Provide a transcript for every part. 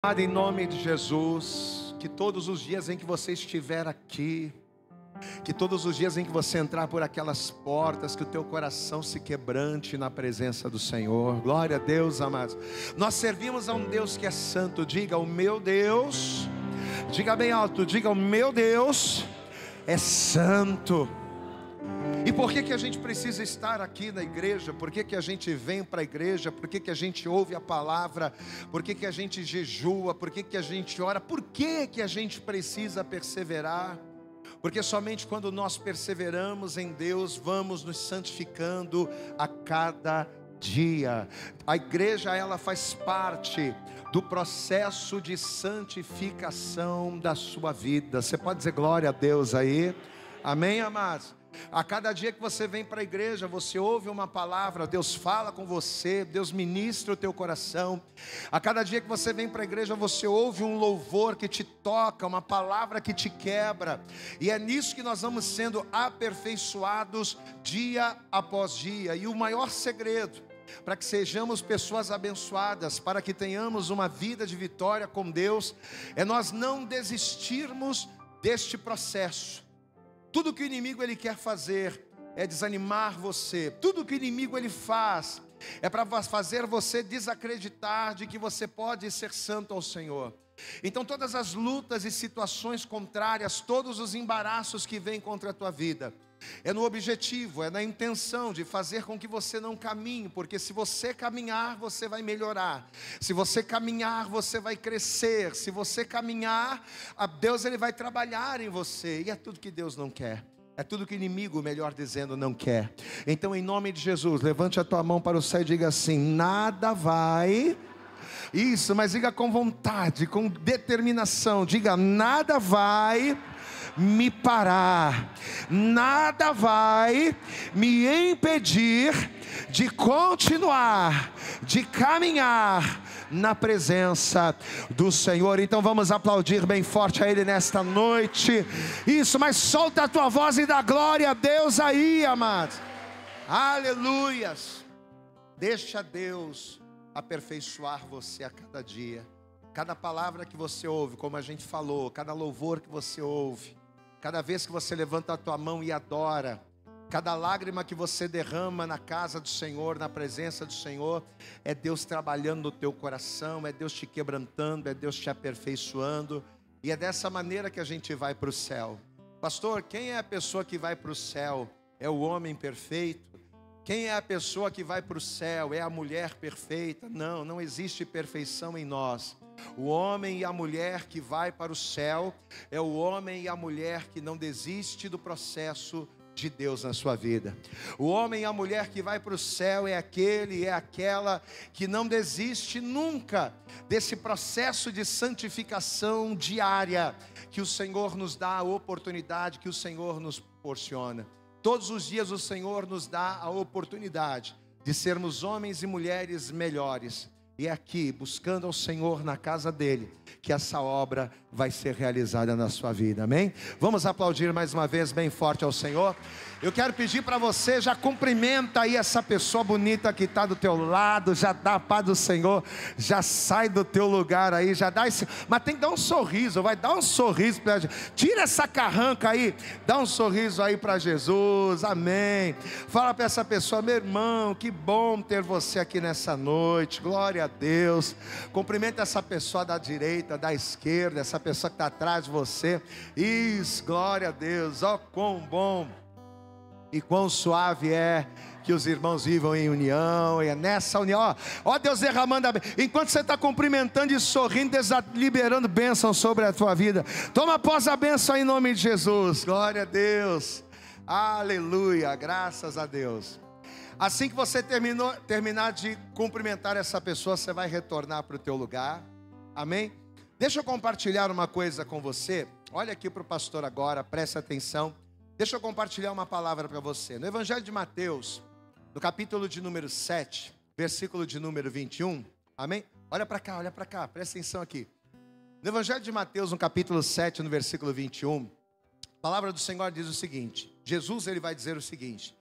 Em nome de Jesus, que todos os dias em que você estiver aqui, que todos os dias em que você entrar por aquelas portas, que o teu coração se quebrante na presença do Senhor. Glória a Deus, amados. Nós servimos a um Deus que é santo. Diga: o meu Deus, diga bem alto, diga: o meu Deus é santo. E por que a gente precisa estar aqui na igreja? Por que a gente vem para a igreja? Por que a gente ouve a palavra? Por que a gente jejua? Por que a gente ora? Por que a gente precisa perseverar? Porque somente quando nós perseveramos em Deus, vamos nos santificando a cada dia. A igreja, ela faz parte do processo de santificação da sua vida. Você pode dizer glória a Deus aí? Amém, amados? A cada dia que você vem para a igreja, você ouve uma palavra, Deus fala com você, Deus ministra o teu coração. A cada dia que você vem para a igreja, você ouve um louvor que te toca, uma palavra que te quebra. E é nisso que nós vamos sendo aperfeiçoados dia após dia. E o maior segredo para que sejamos pessoas abençoadas, para que tenhamos uma vida de vitória com Deus, é nós não desistirmos deste processo. Tudo que o inimigo ele quer fazer é desanimar você. Tudo que o inimigo ele faz é para fazer você desacreditar de que você pode ser santo ao Senhor. Então todas as lutas e situações contrárias, todos os embaraços que vêm contra a tua vida, é no objetivo, é na intenção de fazer com que você não caminhe. Porque se você caminhar, você vai melhorar. Se você caminhar, você vai crescer. Se você caminhar, Deus ele vai trabalhar em você. E é tudo que Deus não quer. É tudo que o inimigo, melhor dizendo, não quer. Então, em nome de Jesus, levante a tua mão para o céu e diga assim: nada vai... Isso, mas diga com vontade, com determinação. Diga: nada vai me parar, nada vai me impedir de continuar, de caminhar na presença do Senhor. Então vamos aplaudir bem forte a Ele nesta noite. Isso, mas solta a tua voz e dá glória a Deus aí, amados. Aleluias. Deixa Deus aperfeiçoar você a cada dia. Cada palavra que você ouve, como a gente falou, cada louvor que você ouve, cada vez que você levanta a tua mão e adora, cada lágrima que você derrama na casa do Senhor, na presença do Senhor, é Deus trabalhando no teu coração, é Deus te quebrantando, é Deus te aperfeiçoando. E é dessa maneira que a gente vai para o céu. Pastor, quem é a pessoa que vai para o céu? É o homem perfeito? Quem é a pessoa que vai para o céu? É a mulher perfeita? Não, não existe perfeição em nós. O homem e a mulher que vai para o céu é o homem e a mulher que não desiste do processo de Deus na sua vida. O homem e a mulher que vai para o céu é aquele, é aquela que não desiste nunca desse processo de santificação diária que o Senhor nos dá, a oportunidade que o Senhor nos proporciona. Todos os dias o Senhor nos dá a oportunidade de sermos homens e mulheres melhores. E é aqui, buscando ao Senhor na casa dEle, que essa obra vai ser realizada na sua vida, amém? Vamos aplaudir mais uma vez bem forte ao Senhor. Eu quero pedir para você, já cumprimenta aí essa pessoa bonita que está do teu lado, já dá a paz do Senhor, já sai do teu lugar aí, já dá esse... Mas tem que dar um sorriso, vai dar um sorriso para gente. Tira essa carranca aí, dá um sorriso aí para Jesus, amém? Fala para essa pessoa: meu irmão, que bom ter você aqui nessa noite, glória a Deus. Cumprimenta essa pessoa da direita, da esquerda, essa pessoa que está atrás de você. Isso, glória a Deus. Ó, quão bom e quão suave é que os irmãos vivam em união. E é nessa união, ó Deus derramando a bênção. Enquanto você está cumprimentando e sorrindo, Deus está liberando bênção sobre a tua vida. Toma posse a bênção em nome de Jesus. Glória a Deus, aleluia, graças a Deus. Assim que você terminar de cumprimentar essa pessoa, você vai retornar para o teu lugar, amém? Deixa eu compartilhar uma coisa com você. Olha aqui para o pastor agora, preste atenção. Deixa eu compartilhar uma palavra para você. No Evangelho de Mateus, no capítulo de número 7, versículo de número 21, amém? Olha para cá, presta atenção aqui. No Evangelho de Mateus, no capítulo 7, no versículo 21, a palavra do Senhor diz o seguinte: Jesus ele vai dizer o seguinte: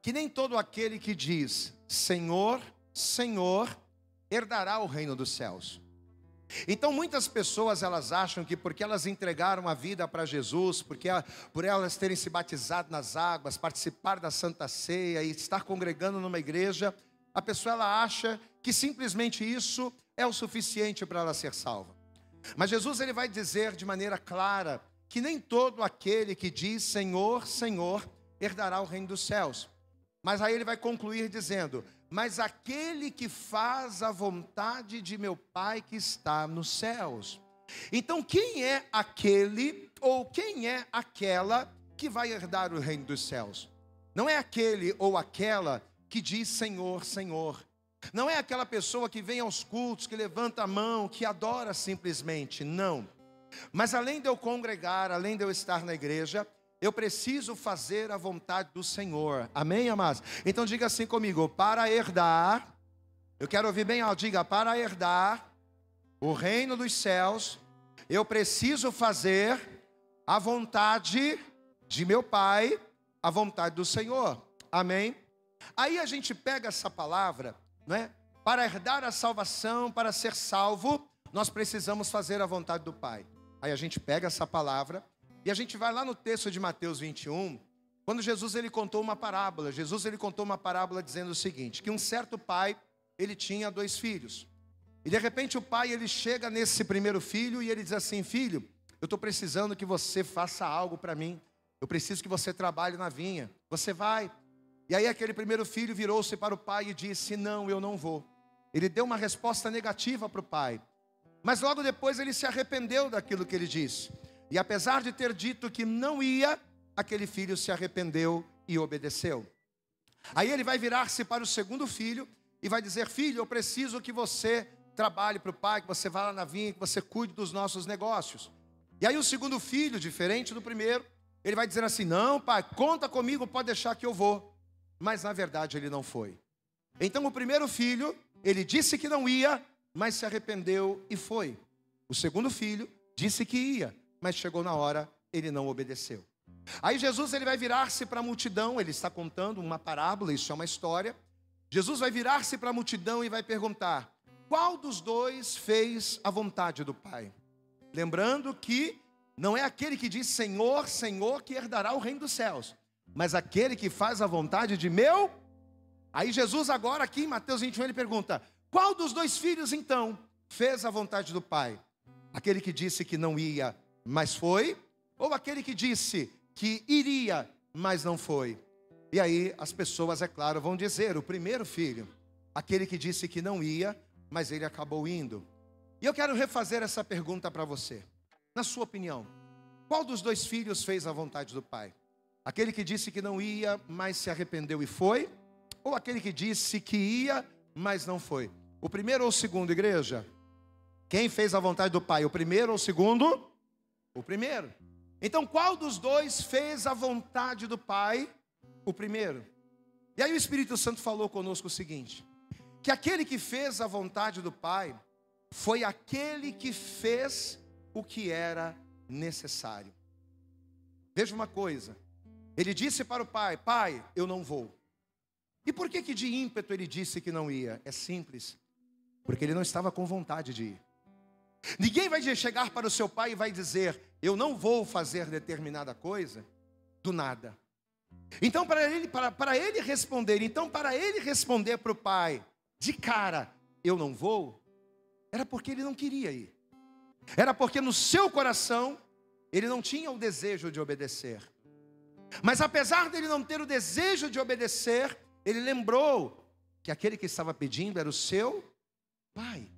que nem todo aquele que diz Senhor, Senhor, herdará o reino dos céus, Então muitas pessoas elas acham que porque elas entregaram a vida para Jesus, por elas terem se batizado nas águas, participar da Santa Ceia e estar congregando numa igreja, a pessoa ela acha que simplesmente isso é o suficiente para ela ser salva. Mas Jesus ele vai dizer de maneira clara que nem todo aquele que diz Senhor, Senhor, herdará o reino dos céus. Mas aí ele vai concluir dizendo: mas aquele que faz a vontade de meu Pai que está nos céus. Então quem é aquele ou quem é aquela que vai herdar o reino dos céus? Não é aquele ou aquela que diz Senhor, Senhor. Não é aquela pessoa que vem aos cultos, que levanta a mão, que adora simplesmente, não. Mas além de eu congregar, além de eu estar na igreja, eu preciso fazer a vontade do Senhor. Amém, amados? Então diga assim comigo: para herdar, eu quero ouvir bem alto, diga: para herdar o reino dos céus, eu preciso fazer a vontade de meu Pai, a vontade do Senhor. Amém? Aí a gente pega essa palavra, não é? Para herdar a salvação, para ser salvo, nós precisamos fazer a vontade do Pai. Aí a gente pega essa palavra e a gente vai lá no texto de Mateus 21, quando Jesus ele contou uma parábola. Jesus ele contou uma parábola dizendo o seguinte, que um certo pai, ele tinha 2 filhos. E de repente o pai ele chega nesse primeiro filho e ele diz assim: filho, eu estou precisando que você faça algo para mim. Eu preciso que você trabalhe na vinha. Você vai? E aí aquele primeiro filho virou-se para o pai e disse: não, eu não vou. Ele deu uma resposta negativa para o pai. Mas logo depois ele se arrependeu daquilo que ele disse. E apesar de ter dito que não ia, aquele filho se arrependeu e obedeceu. Aí ele vai virar-se para o segundo filho e vai dizer: filho, eu preciso que você trabalhe para o pai, que você vá lá na vinha, que você cuide dos nossos negócios. E aí o segundo filho, diferente do primeiro, ele vai dizer assim: não, pai, conta comigo, pode deixar que eu vou. Mas na verdade ele não foi. Então o primeiro filho, ele disse que não ia, mas se arrependeu e foi. O segundo filho disse que ia, mas chegou na hora, ele não obedeceu. Aí Jesus ele vai virar-se para a multidão, ele está contando uma parábola, isso é uma história. Jesus vai virar-se para a multidão e vai perguntar: qual dos 2 fez a vontade do Pai? Lembrando que não é aquele que diz Senhor, Senhor que herdará o reino dos céus, mas aquele que faz a vontade de meu. Aí Jesus agora aqui em Mateus 21 ele pergunta: qual dos 2 filhos então fez a vontade do Pai? Aquele que disse que não ia, mas foi? Ou aquele que disse que iria, mas não foi? E aí as pessoas, é claro, vão dizer: o primeiro filho, aquele que disse que não ia, mas ele acabou indo. E eu quero refazer essa pergunta para você. Na sua opinião, qual dos 2 filhos fez a vontade do Pai? Aquele que disse que não ia, mas se arrependeu e foi? Ou aquele que disse que ia, mas não foi? O primeiro ou o segundo, igreja? Quem fez a vontade do Pai? O primeiro ou o segundo? O primeiro. Então qual dos 2 fez a vontade do Pai? O primeiro. E aí o Espírito Santo falou conosco o seguinte: que aquele que fez a vontade do Pai foi aquele que fez o que era necessário. Veja uma coisa, ele disse para o pai: pai, eu não vou. E por que de ímpeto ele disse que não ia? É simples, porque ele não estava com vontade de ir. Ninguém vai chegar para o seu pai e vai dizer: eu não vou fazer determinada coisa, do nada. Então para ele responder para o pai de cara: eu não vou, era porque ele não queria ir. Era porque no seu coração ele não tinha o desejo de obedecer. Mas apesar dele não ter o desejo de obedecer, ele lembrou que aquele que estava pedindo era o seu pai.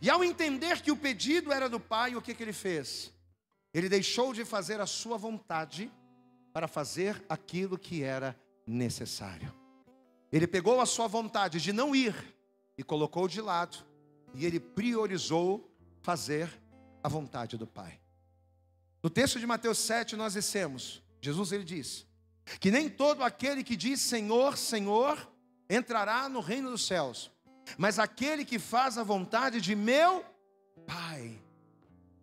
E ao entender que o pedido era do pai, o que ele fez? Ele deixou de fazer a sua vontade para fazer aquilo que era necessário. Ele pegou a sua vontade de não ir e colocou de lado, e ele priorizou fazer a vontade do Pai. No texto de Mateus 7 nós dissemos, Jesus ele diz, que nem todo aquele que diz Senhor, Senhor, entrará no reino dos céus, mas aquele que faz a vontade de meu Pai.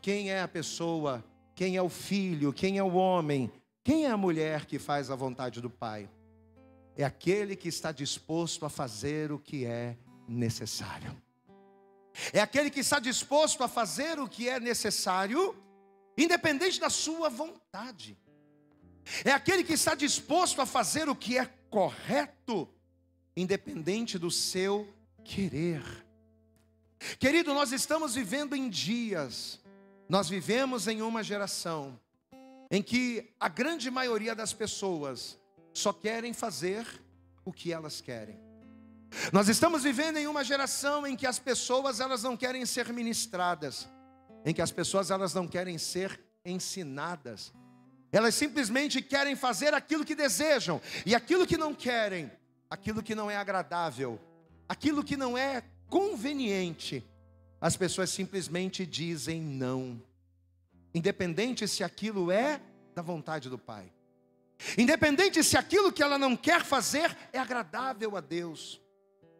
Quem é a pessoa, quem é o filho, quem é o homem, quem é a mulher que faz a vontade do Pai? É aquele que está disposto a fazer o que é necessário. É aquele que está disposto a fazer o que é necessário, independente da sua vontade. É aquele que está disposto a fazer o que é correto, independente do seu querer. Querido, nós estamos vivendo em dias, nós vivemos em uma geração em que a grande maioria das pessoas só querem fazer o que elas querem. Nós estamos vivendo em uma geração em que as pessoas elas não querem ser ministradas, em que as pessoas elas não querem ser ensinadas. Elas simplesmente querem fazer aquilo que desejam, e aquilo que não querem, aquilo que não é agradável, aquilo que não é conveniente, as pessoas simplesmente dizem não, independente se aquilo é da vontade do Pai, independente se aquilo que ela não quer fazer é agradável a Deus.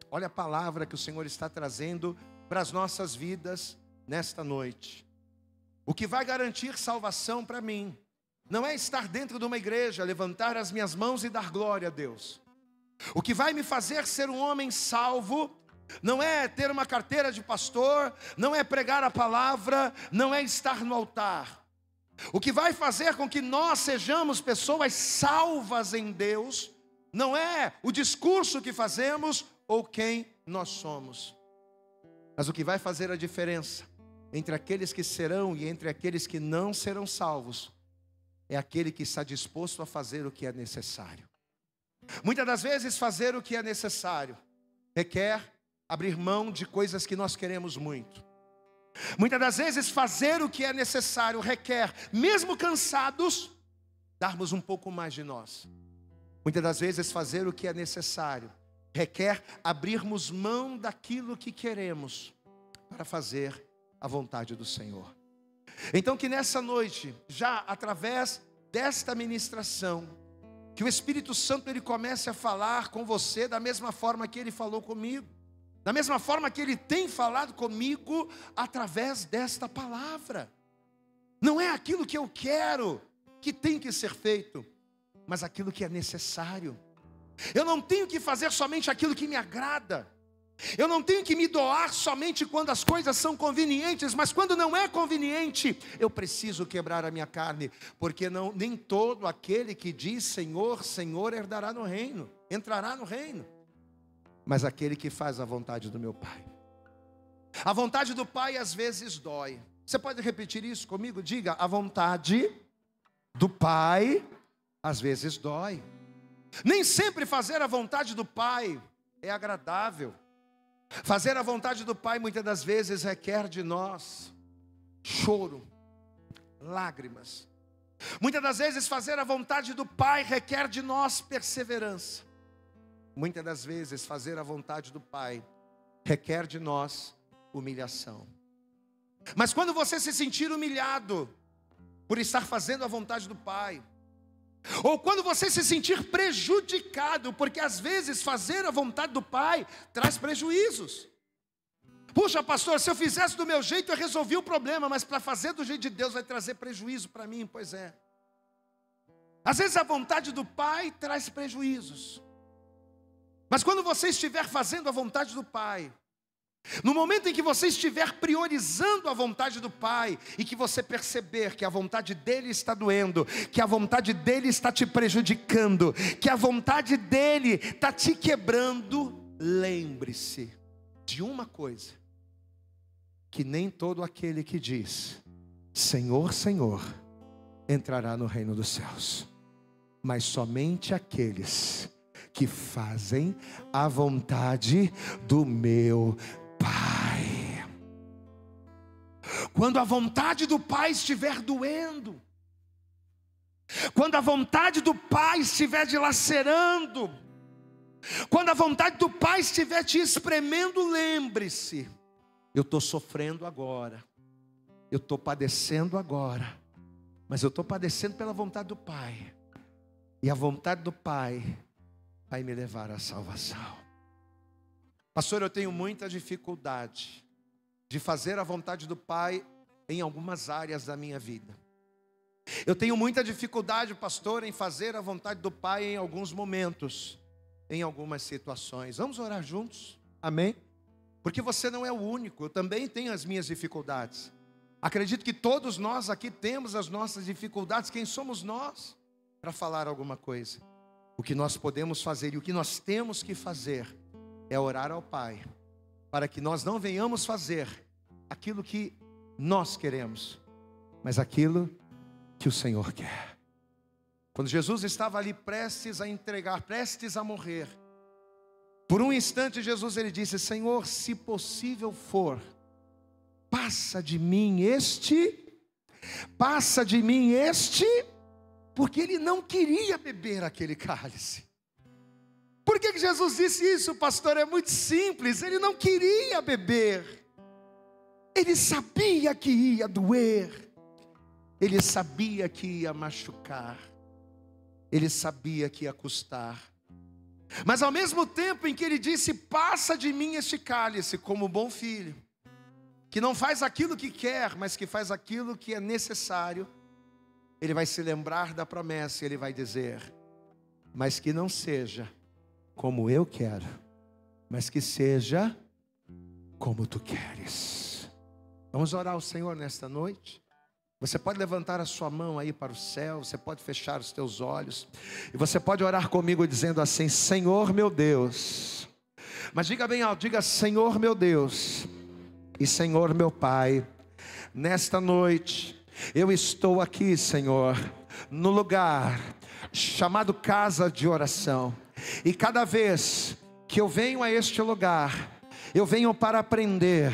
Olha a palavra que o Senhor está trazendo para as nossas vidas nesta noite. O que vai garantir salvação para mim não é estar dentro de uma igreja, levantar as minhas mãos e dar glória a Deus. O que vai me fazer ser um homem salvo não é ter uma carteira de pastor, não é pregar a palavra, não é estar no altar. O que vai fazer com que nós sejamos pessoas salvas em Deus não é o discurso que fazemos ou quem nós somos, mas o que vai fazer a diferença entre aqueles que serão e entre aqueles que não serão salvos é aquele que está disposto a fazer o que é necessário. Muitas das vezes fazer o que é necessário requer abrir mão de coisas que nós queremos muito. Muitas das vezes fazer o que é necessário requer, mesmo cansados, darmos um pouco mais de nós. Muitas das vezes fazer o que é necessário requer abrirmos mão daquilo que queremos para fazer a vontade do Senhor. Então que nessa noite, já através desta ministração, que o Espírito Santo ele comece a falar com você da mesma forma que ele falou comigo, da mesma forma que ele tem falado comigo através desta palavra. Não é aquilo que eu quero que tem que ser feito, mas aquilo que é necessário. Eu não tenho que fazer somente aquilo que me agrada. Eu não tenho que me doar somente quando as coisas são convenientes, mas quando não é conveniente, eu preciso quebrar a minha carne, porque nem todo aquele que diz Senhor, Senhor herdará no reino, entrará no reino, mas aquele que faz a vontade do meu Pai. A vontade do Pai às vezes dói. Você pode repetir isso comigo? Diga: a vontade do Pai às vezes dói. Nem sempre fazer a vontade do Pai é agradável. Fazer a vontade do Pai muitas das vezes requer de nós choro, lágrimas. Muitas das vezes fazer a vontade do Pai requer de nós perseverança. Muitas das vezes fazer a vontade do Pai requer de nós humilhação. Mas quando você se sentir humilhado por estar fazendo a vontade do Pai, ou quando você se sentir prejudicado, porque às vezes fazer a vontade do Pai traz prejuízos. Puxa, pastor, se eu fizesse do meu jeito eu resolvi o problema, mas para fazer do jeito de Deus vai trazer prejuízo para mim. Pois é. Às vezes a vontade do Pai traz prejuízos. Mas quando você estiver fazendo a vontade do Pai, no momento em que você estiver priorizando a vontade do Pai, e que você perceber que a vontade dEle está doendo, que a vontade dEle está te prejudicando, que a vontade dEle está te quebrando, lembre-se de uma coisa: que nem todo aquele que diz Senhor, Senhor entrará no reino dos céus, mas somente aqueles que fazem a vontade do meu Pai. Quando a vontade do Pai estiver doendo, quando a vontade do Pai estiver dilacerando, quando a vontade do Pai estiver te espremendo, lembre-se: eu estou sofrendo agora, eu estou padecendo agora, mas eu estou padecendo pela vontade do Pai, e a vontade do Pai vai me levar à salvação. Pastor, eu tenho muita dificuldade de fazer a vontade do Pai em algumas áreas da minha vida. Eu tenho muita dificuldade, pastor, em fazer a vontade do Pai em alguns momentos, em algumas situações. Vamos orar juntos? Amém? Porque você não é o único, eu também tenho as minhas dificuldades. Acredito que todos nós aqui temos as nossas dificuldades. Quem somos nós para falar alguma coisa? O que nós podemos fazer e o que nós temos que fazer é orar ao Pai, para que nós não venhamos fazer aquilo que nós queremos, mas aquilo que o Senhor quer. Quando Jesus estava ali prestes a entregar, prestes a morrer, por um instante Jesus ele disse: Senhor, se possível for, passa de mim este, porque ele não queria beber aquele cálice. Por que Jesus disse isso, pastor? É muito simples, ele não queria beber. Ele sabia que ia doer, ele sabia que ia machucar, ele sabia que ia custar. Mas ao mesmo tempo em que ele disse: passa de mim este cálice, como bom filho, que não faz aquilo que quer, mas que faz aquilo que é necessário, ele vai se lembrar da promessa e ele vai dizer: mas que não seja como eu quero, mas que seja como tu queres. Vamos orar ao Senhor nesta noite? Você pode levantar a sua mão aí para o céu, você pode fechar os teus olhos, e você pode orar comigo dizendo assim: Senhor meu Deus. Mas diga bem alto, diga: Senhor meu Deus e Senhor meu Pai, nesta noite eu estou aqui, Senhor, no lugar chamado casa de oração. E cada vez que eu venho a este lugar, eu venho para aprender,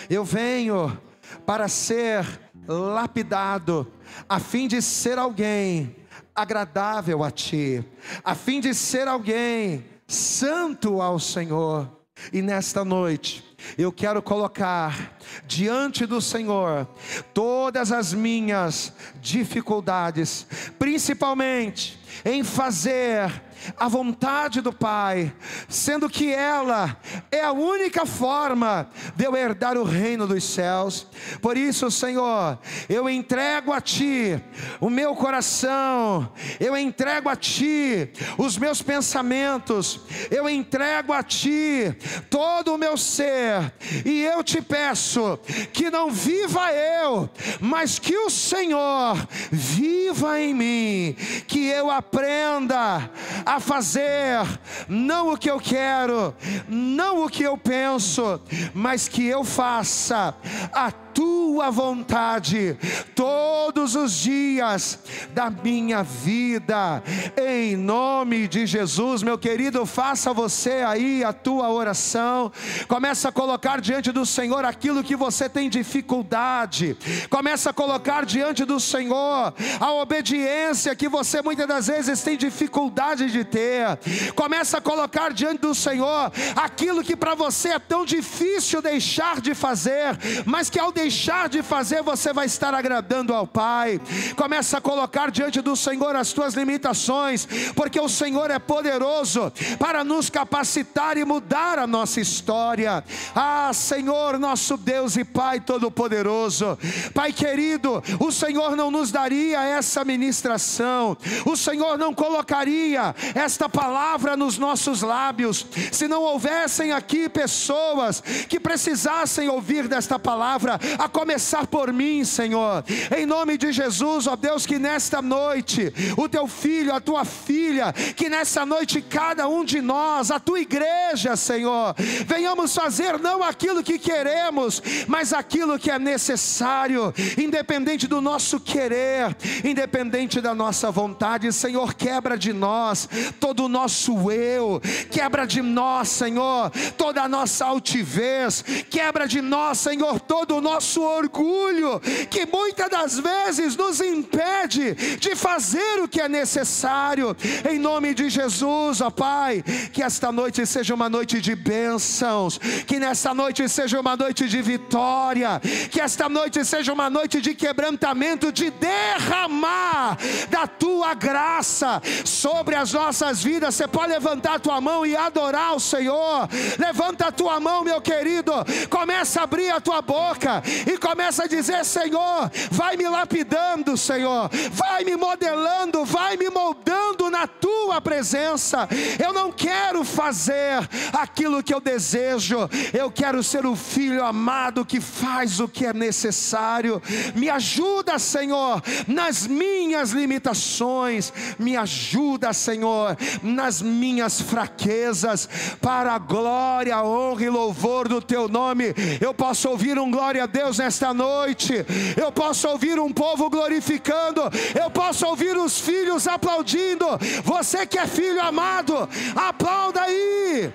eu venho para ser lapidado, a fim de ser alguém agradável a Ti, a fim de ser alguém santo ao Senhor. E nesta noite eu quero colocar diante do Senhor todas as minhas dificuldades, principalmente em fazer a vontade do Pai, sendo que ela é a única forma de eu herdar o reino dos céus. Por isso, Senhor, eu entrego a Ti o meu coração, eu entrego a Ti os meus pensamentos, eu entrego a Ti todo o meu ser, e eu te peço que não viva eu, mas que o Senhor viva em mim, que eu aprenda a fazer não o que eu quero, não o que eu penso, mas que eu faça a Tua vontade todos os dias da minha vida, em nome de Jesus. Meu querido, faça você aí a tua oração, começa a colocar diante do Senhor aquilo que você tem dificuldade, começa a colocar diante do Senhor a obediência que você muitas das vezes tem dificuldade de ter, começa a colocar diante do Senhor aquilo que para você é tão difícil deixar de fazer, mas que ao deixar de fazer você vai estar agradando ao Pai. Começa a colocar diante do Senhor as tuas limitações, porque o Senhor é poderoso para nos capacitar e mudar a nossa história. Ah, Senhor, nosso Deus e Pai Todo-Poderoso, Pai querido, o Senhor não nos daria essa ministração, o Senhor não colocaria esta palavra nos nossos lábios, se não houvessem aqui pessoas que precisassem ouvir desta palavra, a começar por mim, Senhor. Em nome de Jesus, ó Deus, que nesta noite o teu filho, a tua filha, que nessa noite cada um de nós, a tua igreja, Senhor, venhamos fazer não aquilo que queremos, mas aquilo que é necessário, independente do nosso querer, independente da nossa vontade. Senhor, quebra de nós todo o nosso eu, quebra de nós, Senhor, toda a nossa altivez, quebra de nós, Senhor, todo o nosso orgulho, que muitas das vezes nos impede de fazer o que é necessário. Em nome de Jesus, ó Pai, que esta noite seja uma noite de bênçãos, que nesta noite seja uma noite de vitória, que esta noite seja uma noite de quebrantamento, de derramar da tua graça sobre as nossas vidas. Você pode levantar a tua mão e adorar o Senhor. Levanta a tua mão, meu querido, começa a abrir a tua boca e começa a dizer: Senhor, vai me lapidando, Senhor, vai me modelando, vai me moldando na na tua presença. Eu não quero fazer aquilo que eu desejo, eu quero ser o filho amado que faz o que é necessário. Me ajuda, Senhor, nas minhas limitações, me ajuda, Senhor, nas minhas fraquezas, para a glória, a honra e louvor do teu nome. Eu posso ouvir um glória a Deus nesta noite, eu posso ouvir um povo glorificando, eu posso ouvir os filhos aplaudindo. Você que é filho amado, aplauda aí,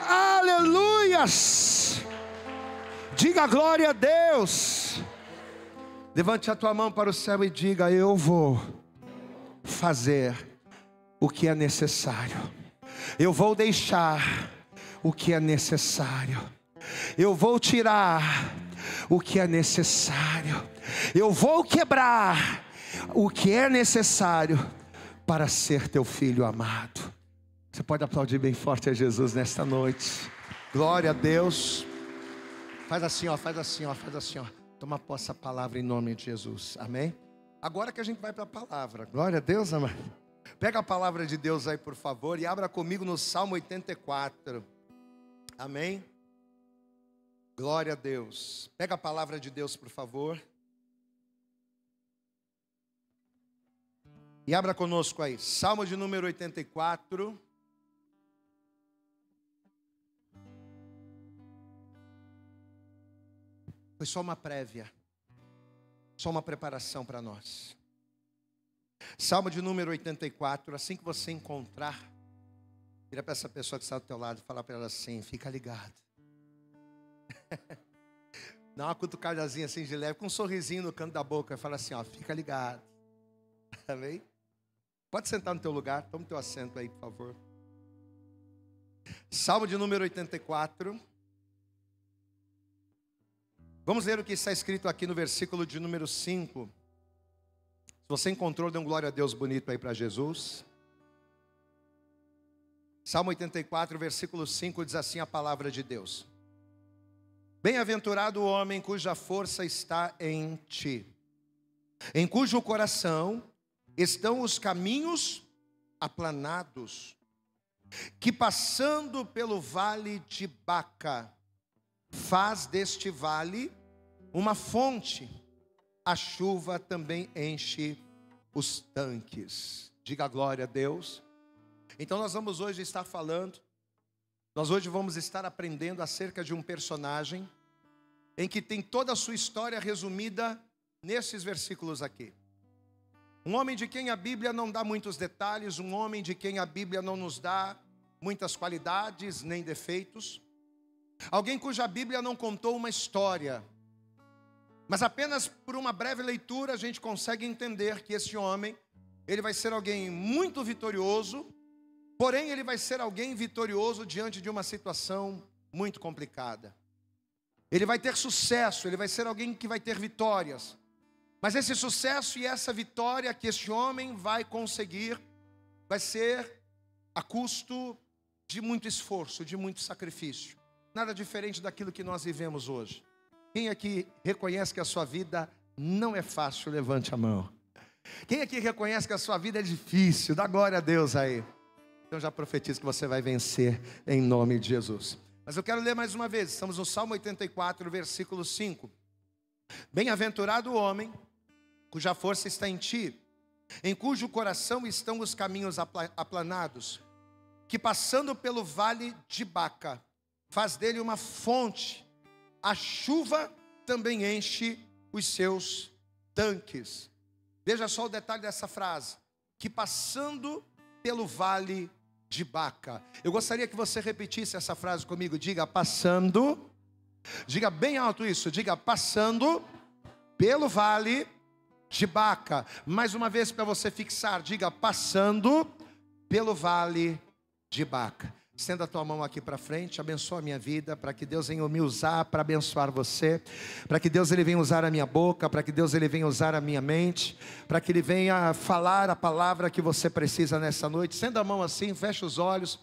aleluias, diga glória a Deus. Levante a tua mão para o céu e diga: eu vou fazer o que é necessário, eu vou deixar o que é necessário, eu vou tirar o que é necessário, eu vou quebrar o que é necessário para ser teu filho amado. Você pode aplaudir bem forte a Jesus nesta noite. Glória a Deus. Faz assim, ó, faz assim, ó, faz assim, ó. Toma posse a palavra em nome de Jesus, amém? Agora que a gente vai para a palavra, glória a Deus, amado. Pega a palavra de Deus aí, por favor, e abra comigo no Salmo 84, amém? Glória a Deus. Pega a palavra de Deus, por favor, e abra conosco aí, Salmo de número 84. Foi só uma prévia, só uma preparação para nós. Salmo de número 84, assim que você encontrar, vira para essa pessoa que está do teu lado e fala para ela assim: fica ligado. Dá uma cutucadazinha assim de leve, com um sorrisinho no canto da boca, e fala assim, ó, fica ligado. Amém? Pode sentar no teu lugar, toma o teu assento aí, por favor. Salmo de número 84. Vamos ler o que está escrito aqui no versículo de número 5. Se você encontrou, dê um glória a Deus bonito aí para Jesus. Salmo 84, versículo 5, diz assim a palavra de Deus: bem-aventurado o homem cuja força está em ti, em cujo coração estão os caminhos aplanados, que passando pelo vale de Baca, faz deste vale uma fonte, a chuva também enche os tanques. Diga glória a Deus. Então nós vamos hoje estar falando, nós hoje vamos estar aprendendo acerca de um personagem em que tem toda a sua história resumida nesses versículos aqui. Um homem de quem a Bíblia não dá muitos detalhes, um homem de quem a Bíblia não nos dá muitas qualidades nem defeitos. Alguém cuja Bíblia não contou uma história, mas apenas por uma breve leitura a gente consegue entender que esse homem, ele vai ser alguém muito vitorioso, porém ele vai ser alguém vitorioso diante de uma situação muito complicada. Ele vai ter sucesso, ele vai ser alguém que vai ter vitórias, mas esse sucesso e essa vitória que este homem vai conseguir, vai ser a custo de muito esforço, de muito sacrifício. Nada diferente daquilo que nós vivemos hoje. Quem aqui reconhece que a sua vida não é fácil? Levante a mão. Quem aqui reconhece que a sua vida é difícil? Dá glória a Deus aí. Então já profetizo que você vai vencer em nome de Jesus. Mas eu quero ler mais uma vez. Estamos no Salmo 84, versículo 5. Bem-aventurado o homem cuja força está em ti, em cujo coração estão os caminhos aplanados, que passando pelo vale de Baca, faz dele uma fonte, a chuva também enche os seus tanques. Veja só o detalhe dessa frase, que passando pelo vale de Baca. Eu gostaria que você repetisse essa frase comigo, diga passando, diga bem alto isso, diga passando pelo vale de Baca. Mais uma vez para você fixar, diga passando pelo vale de Baca. Estenda a tua mão aqui para frente, abençoa a minha vida, para que Deus venha me usar para abençoar você, para que Deus ele venha usar a minha boca, para que Deus ele venha usar a minha mente, para que Ele venha falar a palavra que você precisa nessa noite. Estenda a mão assim, fecha os olhos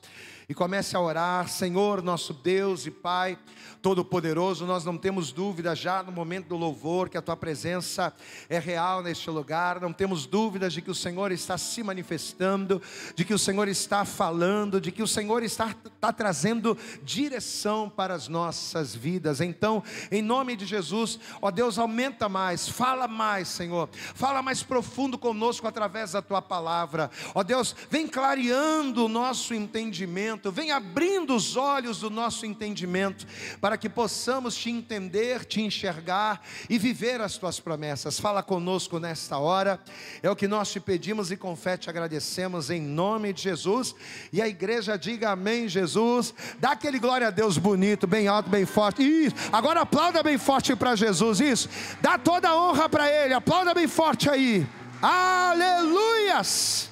e comece a orar. Senhor, nosso Deus e Pai Todo-Poderoso, nós não temos dúvida já no momento do louvor que a Tua presença é real neste lugar. Não temos dúvidas de que o Senhor está se manifestando, de que o Senhor está falando, de que o Senhor está trazendo direção para as nossas vidas. Então, em nome de Jesus, ó Deus, aumenta mais, fala mais, Senhor, fala mais profundo conosco através da Tua palavra. Ó Deus, vem clareando o nosso entendimento, vem abrindo os olhos do nosso entendimento, para que possamos Te entender, Te enxergar e viver as Tuas promessas. Fala conosco nesta hora, é o que nós Te pedimos e com fé Te agradecemos em nome de Jesus. E a igreja diga amém, Jesus. Dá aquele glória a Deus bonito, bem alto, bem forte. Isso, agora aplauda bem forte para Jesus, isso, dá toda a honra para Ele, aplauda bem forte aí, aleluias,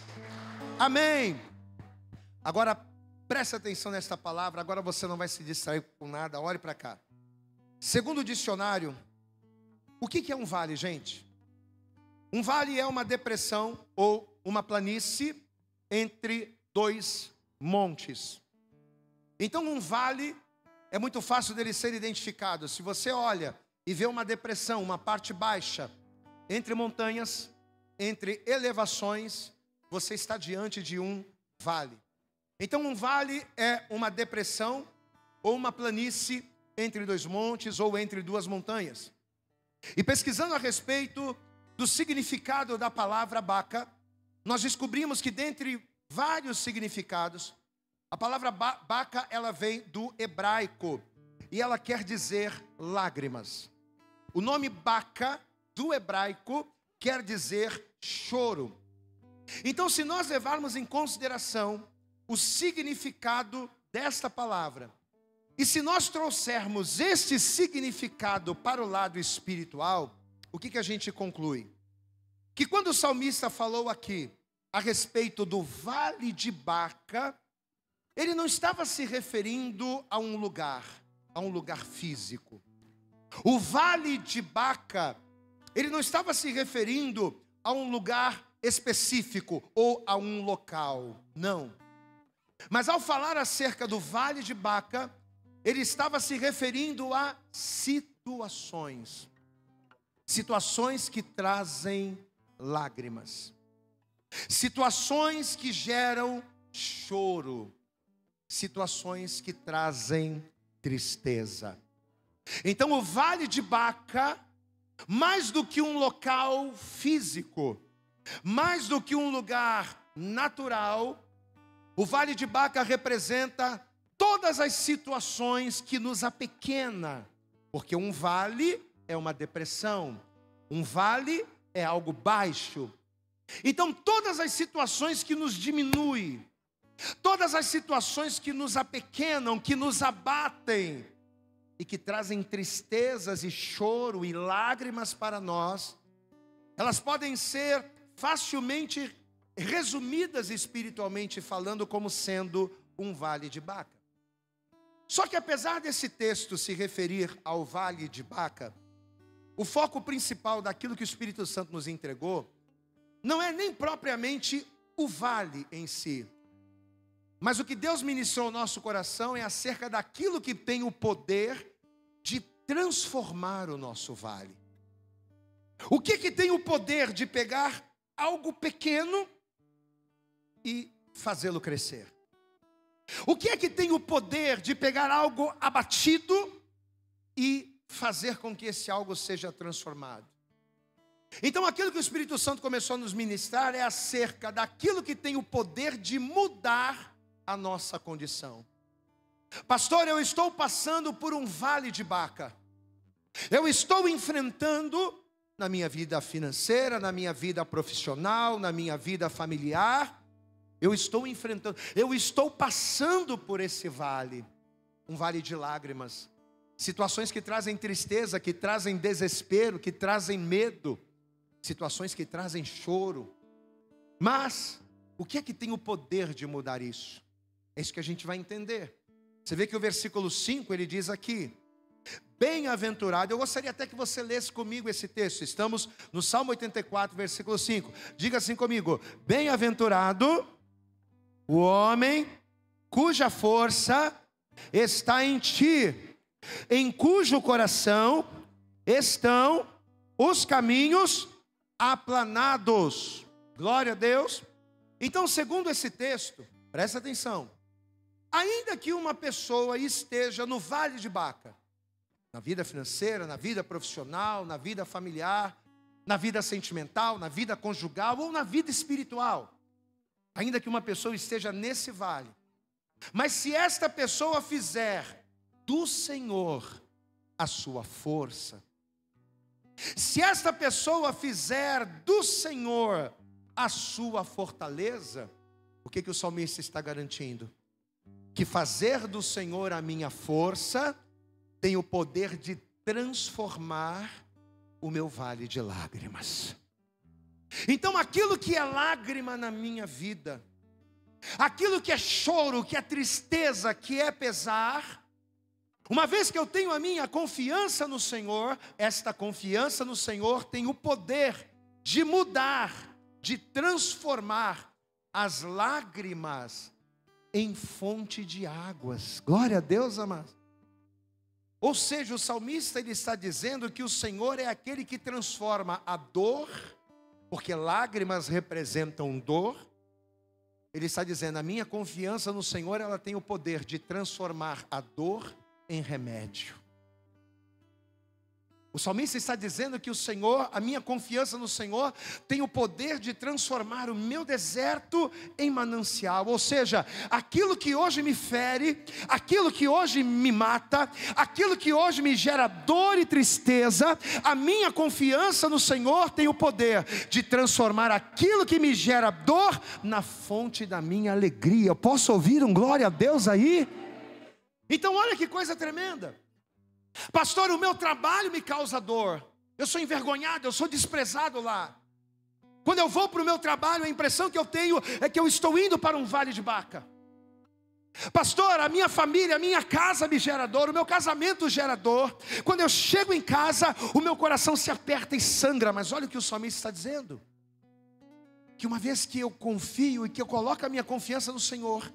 amém. Agora preste atenção nesta palavra, agora você não vai se distrair com nada, olhe para cá. Segundo o dicionário, o que é um vale, gente? Um vale é uma depressão ou uma planície entre dois montes. Então um vale é muito fácil dele ser identificado. Se você olha e vê uma depressão, uma parte baixa, entre montanhas, entre elevações, você está diante de um vale. Então um vale é uma depressão ou uma planície entre dois montes ou entre duas montanhas. E pesquisando a respeito do significado da palavra Baca, nós descobrimos que dentre vários significados, a palavra Baca, ela vem do hebraico e ela quer dizer lágrimas. O nome Baca do hebraico quer dizer choro. Então, se nós levarmos em consideração o significado desta palavra, e se nós trouxermos este significado para o lado espiritual, o que a gente conclui? Que quando o salmista falou aqui a respeito do vale de Baca, ele não estava se referindo a um lugar físico. O vale de Baca, ele não estava se referindo a um lugar específico ou a um local, não. Mas ao falar acerca do vale de Baca, ele estava se referindo a situações que trazem lágrimas, situações que geram choro, situações que trazem tristeza. Então o vale de Baca, mais do que um local físico, mais do que um lugar natural, o vale de Baca representa todas as situações que nos apequena, porque um vale é uma depressão, um vale é algo baixo. Então todas as situações que nos diminuem, todas as situações que nos apequenam, que nos abatem e que trazem tristezas e choro e lágrimas para nós, elas podem ser facilmente resumidas espiritualmente falando como sendo um vale de Baca. Só que apesar desse texto se referir ao vale de Baca, o foco principal daquilo que o Espírito Santo nos entregou não é nem propriamente o vale em si, mas o que Deus ministrou ao nosso coração é acerca daquilo que tem o poder de transformar o nosso vale. O que tem o poder de pegar algo pequeno e fazê-lo crescer? O que é que tem o poder de pegar algo abatido e fazer com que esse algo seja transformado? Então aquilo que o Espírito Santo começou a nos ministrar é acerca daquilo que tem o poder de mudar a nossa condição. Pastor, eu estou passando por um vale de Baca. Eu estou enfrentando na minha vida financeira, na minha vida profissional, na minha vida familiar, eu estou passando por esse vale, um vale de lágrimas, situações que trazem tristeza, que trazem desespero, que trazem medo, situações que trazem choro. Mas o que é que tem o poder de mudar isso? É isso que a gente vai entender. Você vê que o versículo 5 ele diz aqui: bem-aventurado. Eu gostaria até que você lesse comigo esse texto. Estamos no Salmo 84, versículo 5. Diga assim comigo: bem-aventurado o homem cuja força está em ti, em cujo coração estão os caminhos aplanados. Glória a Deus. Então, segundo esse texto, presta atenção, ainda que uma pessoa esteja no vale de Baca, na vida financeira, na vida profissional, na vida familiar, na vida sentimental, na vida conjugal ou na vida espiritual, ainda que uma pessoa esteja nesse vale, mas se esta pessoa fizer do Senhor a sua força, se esta pessoa fizer do Senhor a sua fortaleza, o que o salmista está garantindo? Que fazer do Senhor a minha força tem o poder de transformar o meu vale de lágrimas. Então aquilo que é lágrima na minha vida, aquilo que é choro, que é tristeza, que é pesar, uma vez que eu tenho a minha confiança no Senhor, esta confiança no Senhor tem o poder de mudar, de transformar as lágrimas em fonte de águas. Glória a Deus, amados. Ou seja, o salmista ele está dizendo que o Senhor é aquele que transforma a dor, porque lágrimas representam dor. Ele está dizendo, a minha confiança no Senhor, ela tem o poder de transformar a dor em remédio. O salmista está dizendo que o Senhor, a minha confiança no Senhor, tem o poder de transformar o meu deserto em manancial. Ou seja, aquilo que hoje me fere, aquilo que hoje me mata, aquilo que hoje me gera dor e tristeza, a minha confiança no Senhor tem o poder de transformar aquilo que me gera dor na fonte da minha alegria. Eu posso ouvir um glória a Deus aí? Então olha que coisa tremenda. Pastor, o meu trabalho me causa dor, eu sou envergonhado, eu sou desprezado lá. Quando eu vou para o meu trabalho, a impressão que eu tenho é que eu estou indo para um vale de Baca. Pastor, a minha família, a minha casa me gera dor, o meu casamento gera dor. Quando eu chego em casa, o meu coração se aperta e sangra. Mas olha o que o salmista está dizendo, que uma vez que eu confio e que eu coloco a minha confiança no Senhor,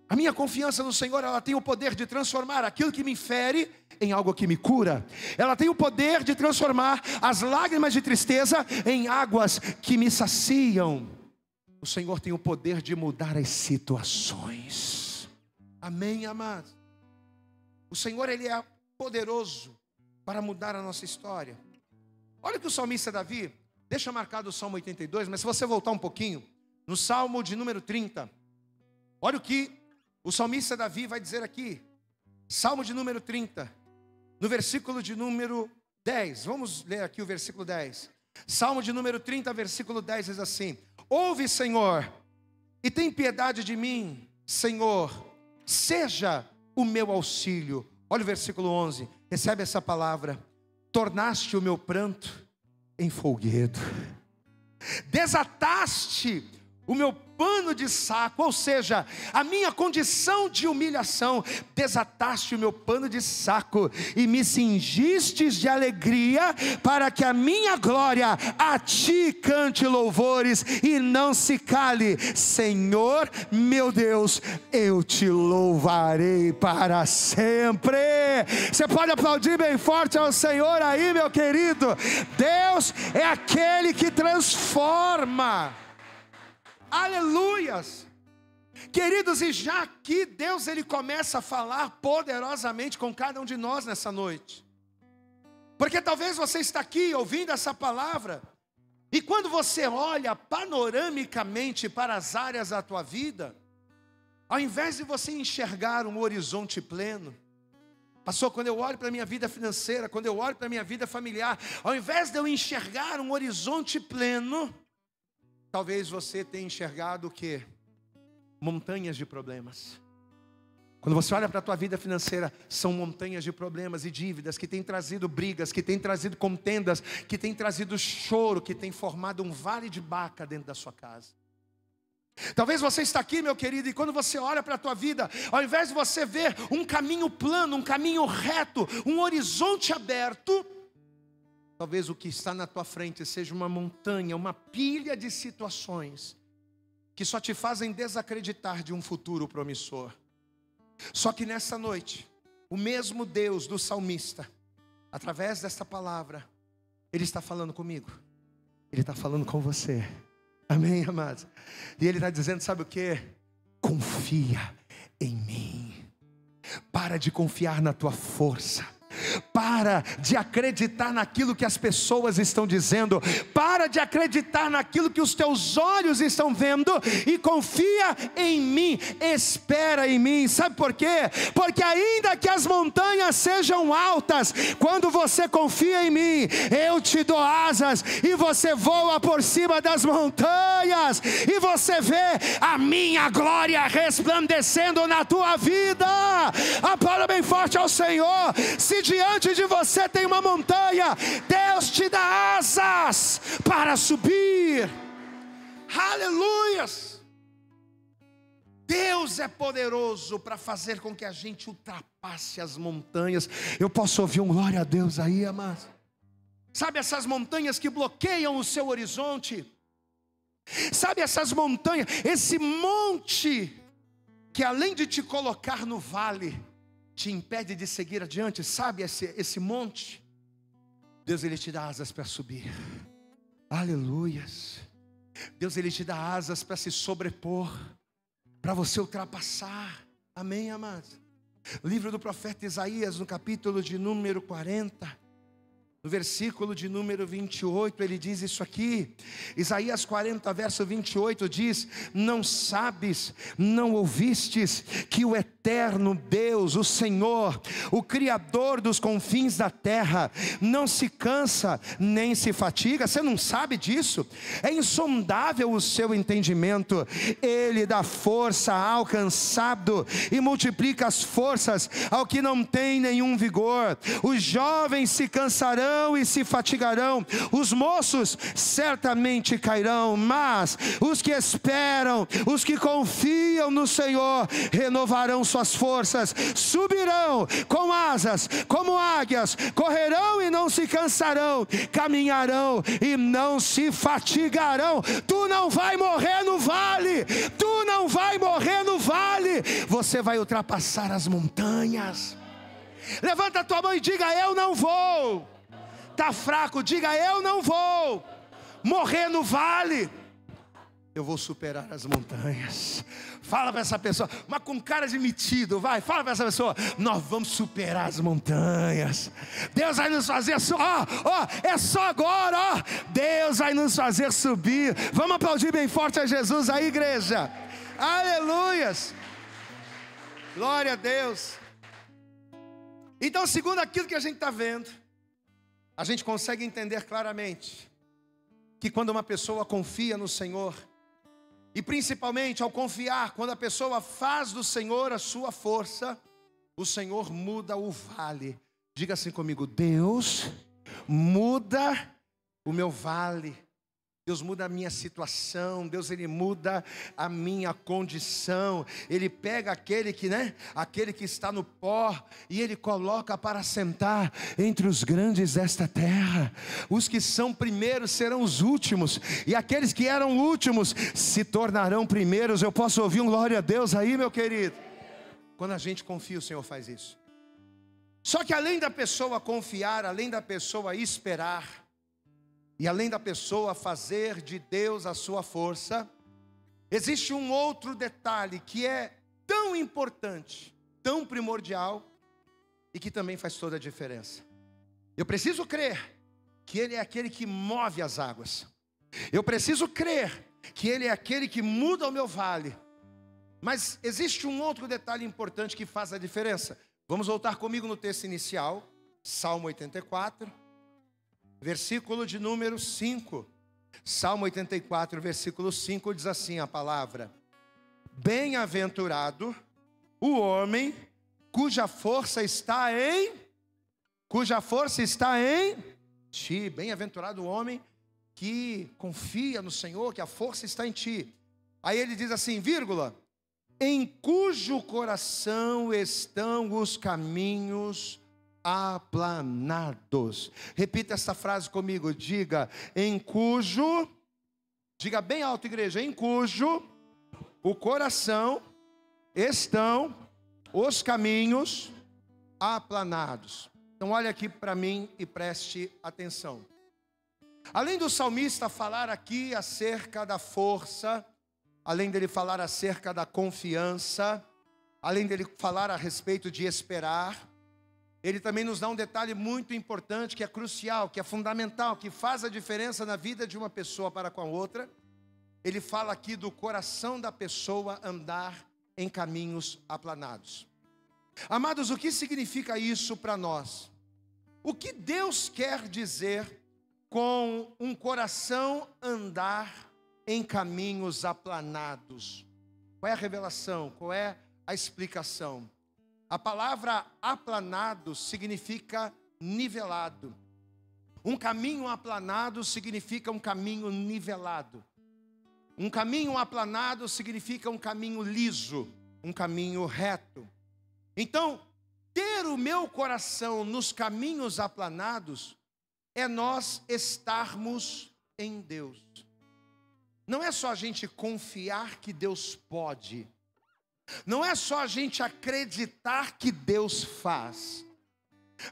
a minha confiança no Senhor, ela tem o poder de transformar aquilo que me fere em algo que me cura. Ela tem o poder de transformar as lágrimas de tristeza em águas que me saciam. O Senhor tem o poder de mudar as situações. Amém, amados? O Senhor, Ele é poderoso para mudar a nossa história. Olha o que o salmista Davi, deixa marcado o Salmo 82, mas se você voltar um pouquinho, no Salmo de número 30, olha o que o salmista Davi vai dizer aqui, Salmo de número 30, no versículo de número 10, vamos ler aqui o versículo 10, Salmo de número 30, versículo 10 diz assim, ouve, Senhor, e tem piedade de mim, Senhor, seja o meu auxílio. Olha o versículo 11, recebe essa palavra, tornaste o meu pranto em folguedo, desataste o meu pano de saco, ou seja, a minha condição de humilhação, desataste o meu pano de saco e me cingistes de alegria, para que a minha glória a ti cante louvores e não se cale. Senhor meu Deus, eu te louvarei para sempre. Você pode aplaudir bem forte ao Senhor aí, meu querido. Deus é aquele que transforma. Aleluias, queridos, e já aqui Deus ele começa a falar poderosamente com cada um de nós nessa noite, porque talvez você está aqui ouvindo essa palavra, e quando você olha panoramicamente para as áreas da tua vida, ao invés de você enxergar um horizonte pleno, pastor, quando eu olho para a minha vida financeira, quando eu olho para a minha vida familiar, ao invés de eu enxergar um horizonte pleno, talvez você tenha enxergado o quê? Montanhas de problemas. Quando você olha para a tua vida financeira, são montanhas de problemas e dívidas que têm trazido brigas, que têm trazido contendas, que têm trazido choro, que têm formado um vale de Baca dentro da sua casa. Talvez você está aqui, meu querido, e quando você olha para a tua vida, ao invés de você ver um caminho plano, um caminho reto, um horizonte aberto, talvez o que está na tua frente seja uma montanha, uma pilha de situações que só te fazem desacreditar de um futuro promissor. Só que nessa noite, o mesmo Deus do salmista, através desta palavra, Ele está falando comigo, Ele está falando com você. Amém, amados? E Ele está dizendo, sabe o que? Confia em mim. Para de confiar na tua força. Para de acreditar naquilo que as pessoas estão dizendo. Para de acreditar naquilo que os teus olhos estão vendo. E confia em mim. Espera em mim. Sabe por quê? Porque ainda que as montanhas sejam altas, quando você confia em mim, eu te dou asas e você voa por cima das montanhas. E você vê a minha glória resplandecendo na tua vida. Aplauda bem forte ao Senhor. Se diante de você tem uma montanha, Deus te dá asas para subir. Aleluias! Deus é poderoso para fazer com que a gente ultrapasse as montanhas. Eu posso ouvir um glória a Deus aí, amados? Sabe essas montanhas que bloqueiam o seu horizonte? Sabe essas montanhas, esse monte que além de te colocar no vale, te impede de seguir adiante? Sabe esse monte? Deus, Ele te dá asas para subir. Aleluias. Deus, Ele te dá asas para se sobrepor, para você ultrapassar. Amém, amados? Livro do profeta Isaías, no capítulo de número 40, no versículo de número 28, ele diz isso aqui. Isaías 40, verso 28 diz: não sabes, não ouvistes que o eterno Deus, o Senhor, o Criador dos confins da terra, não se cansa nem se fatiga? Você não sabe disso? É insondável o seu entendimento. Ele dá força ao cansado e multiplica as forças ao que não tem nenhum vigor. Os jovens se cansarão e se fatigarão, os moços certamente cairão, mas os que esperam, os que confiam no Senhor, renovarão suas forças, subirão com asas como águias, correrão e não se cansarão, caminharão e não se fatigarão. Tu não vai morrer no vale, tu não vai morrer no vale, você vai ultrapassar as montanhas. Levanta a tua mão e diga: eu não vou. Está fraco, diga: eu não vou morrer no vale, eu vou superar as montanhas. Fala para essa pessoa, mas com cara de metido, vai, fala para essa pessoa: nós vamos superar as montanhas. Deus vai nos fazer, é só agora, Deus vai nos fazer subir. Vamos aplaudir bem forte a Jesus aí, igreja. Aleluias, glória a Deus. Então, segundo aquilo que a gente está vendo, a gente consegue entender claramente que quando uma pessoa confia no Senhor, e principalmente ao confiar, quando a pessoa faz do Senhor a sua força, o Senhor muda o vale. Diga assim comigo: Deus muda o meu vale. Deus muda a minha situação, Deus, Ele muda a minha condição. Ele pega aquele que está no pó e Ele coloca para sentar entre os grandes desta terra. Os que são primeiros serão os últimos, e aqueles que eram últimos se tornarão primeiros. Eu posso ouvir um glória a Deus aí, meu querido? Quando a gente confia, o Senhor faz isso. Só que além da pessoa confiar, além da pessoa esperar, e além da pessoa fazer de Deus a sua força, existe um outro detalhe que é tão importante, tão primordial, e que também faz toda a diferença. Eu preciso crer que Ele é aquele que move as águas. Eu preciso crer que Ele é aquele que muda o meu vale. Mas existe um outro detalhe importante que faz a diferença. Vamos voltar comigo no texto inicial, Salmo 84. Versículo de número 5. Salmo 84, versículo 5 diz assim a palavra: bem-aventurado o homem cuja força está em ti. Bem-aventurado o homem que confia no Senhor, que a força está em ti. Aí ele diz assim, vírgula: em cujo coração estão os caminhos aplanados. Repita essa frase comigo, diga: em cujo, diga bem alto, igreja, em cujo o coração estão os caminhos aplanados. Então olha aqui para mim e preste atenção. Além do salmista falar aqui acerca da força, além dele falar acerca da confiança, além dele falar a respeito de esperar, ele também nos dá um detalhe muito importante, que é crucial, que é fundamental, que faz a diferença na vida de uma pessoa para com a outra. Ele fala aqui do coração da pessoa andar em caminhos aplanados. Amados, o que significa isso para nós? O que Deus quer dizer com um coração andar em caminhos aplanados? Qual é a revelação? Qual é a explicação? A palavra aplanado significa nivelado. Um caminho aplanado significa um caminho nivelado. Um caminho aplanado significa um caminho liso, um caminho reto. Então, ter o meu coração nos caminhos aplanados é nós estarmos em Deus. Não é só a gente confiar que Deus pode. Não é só a gente acreditar que Deus faz.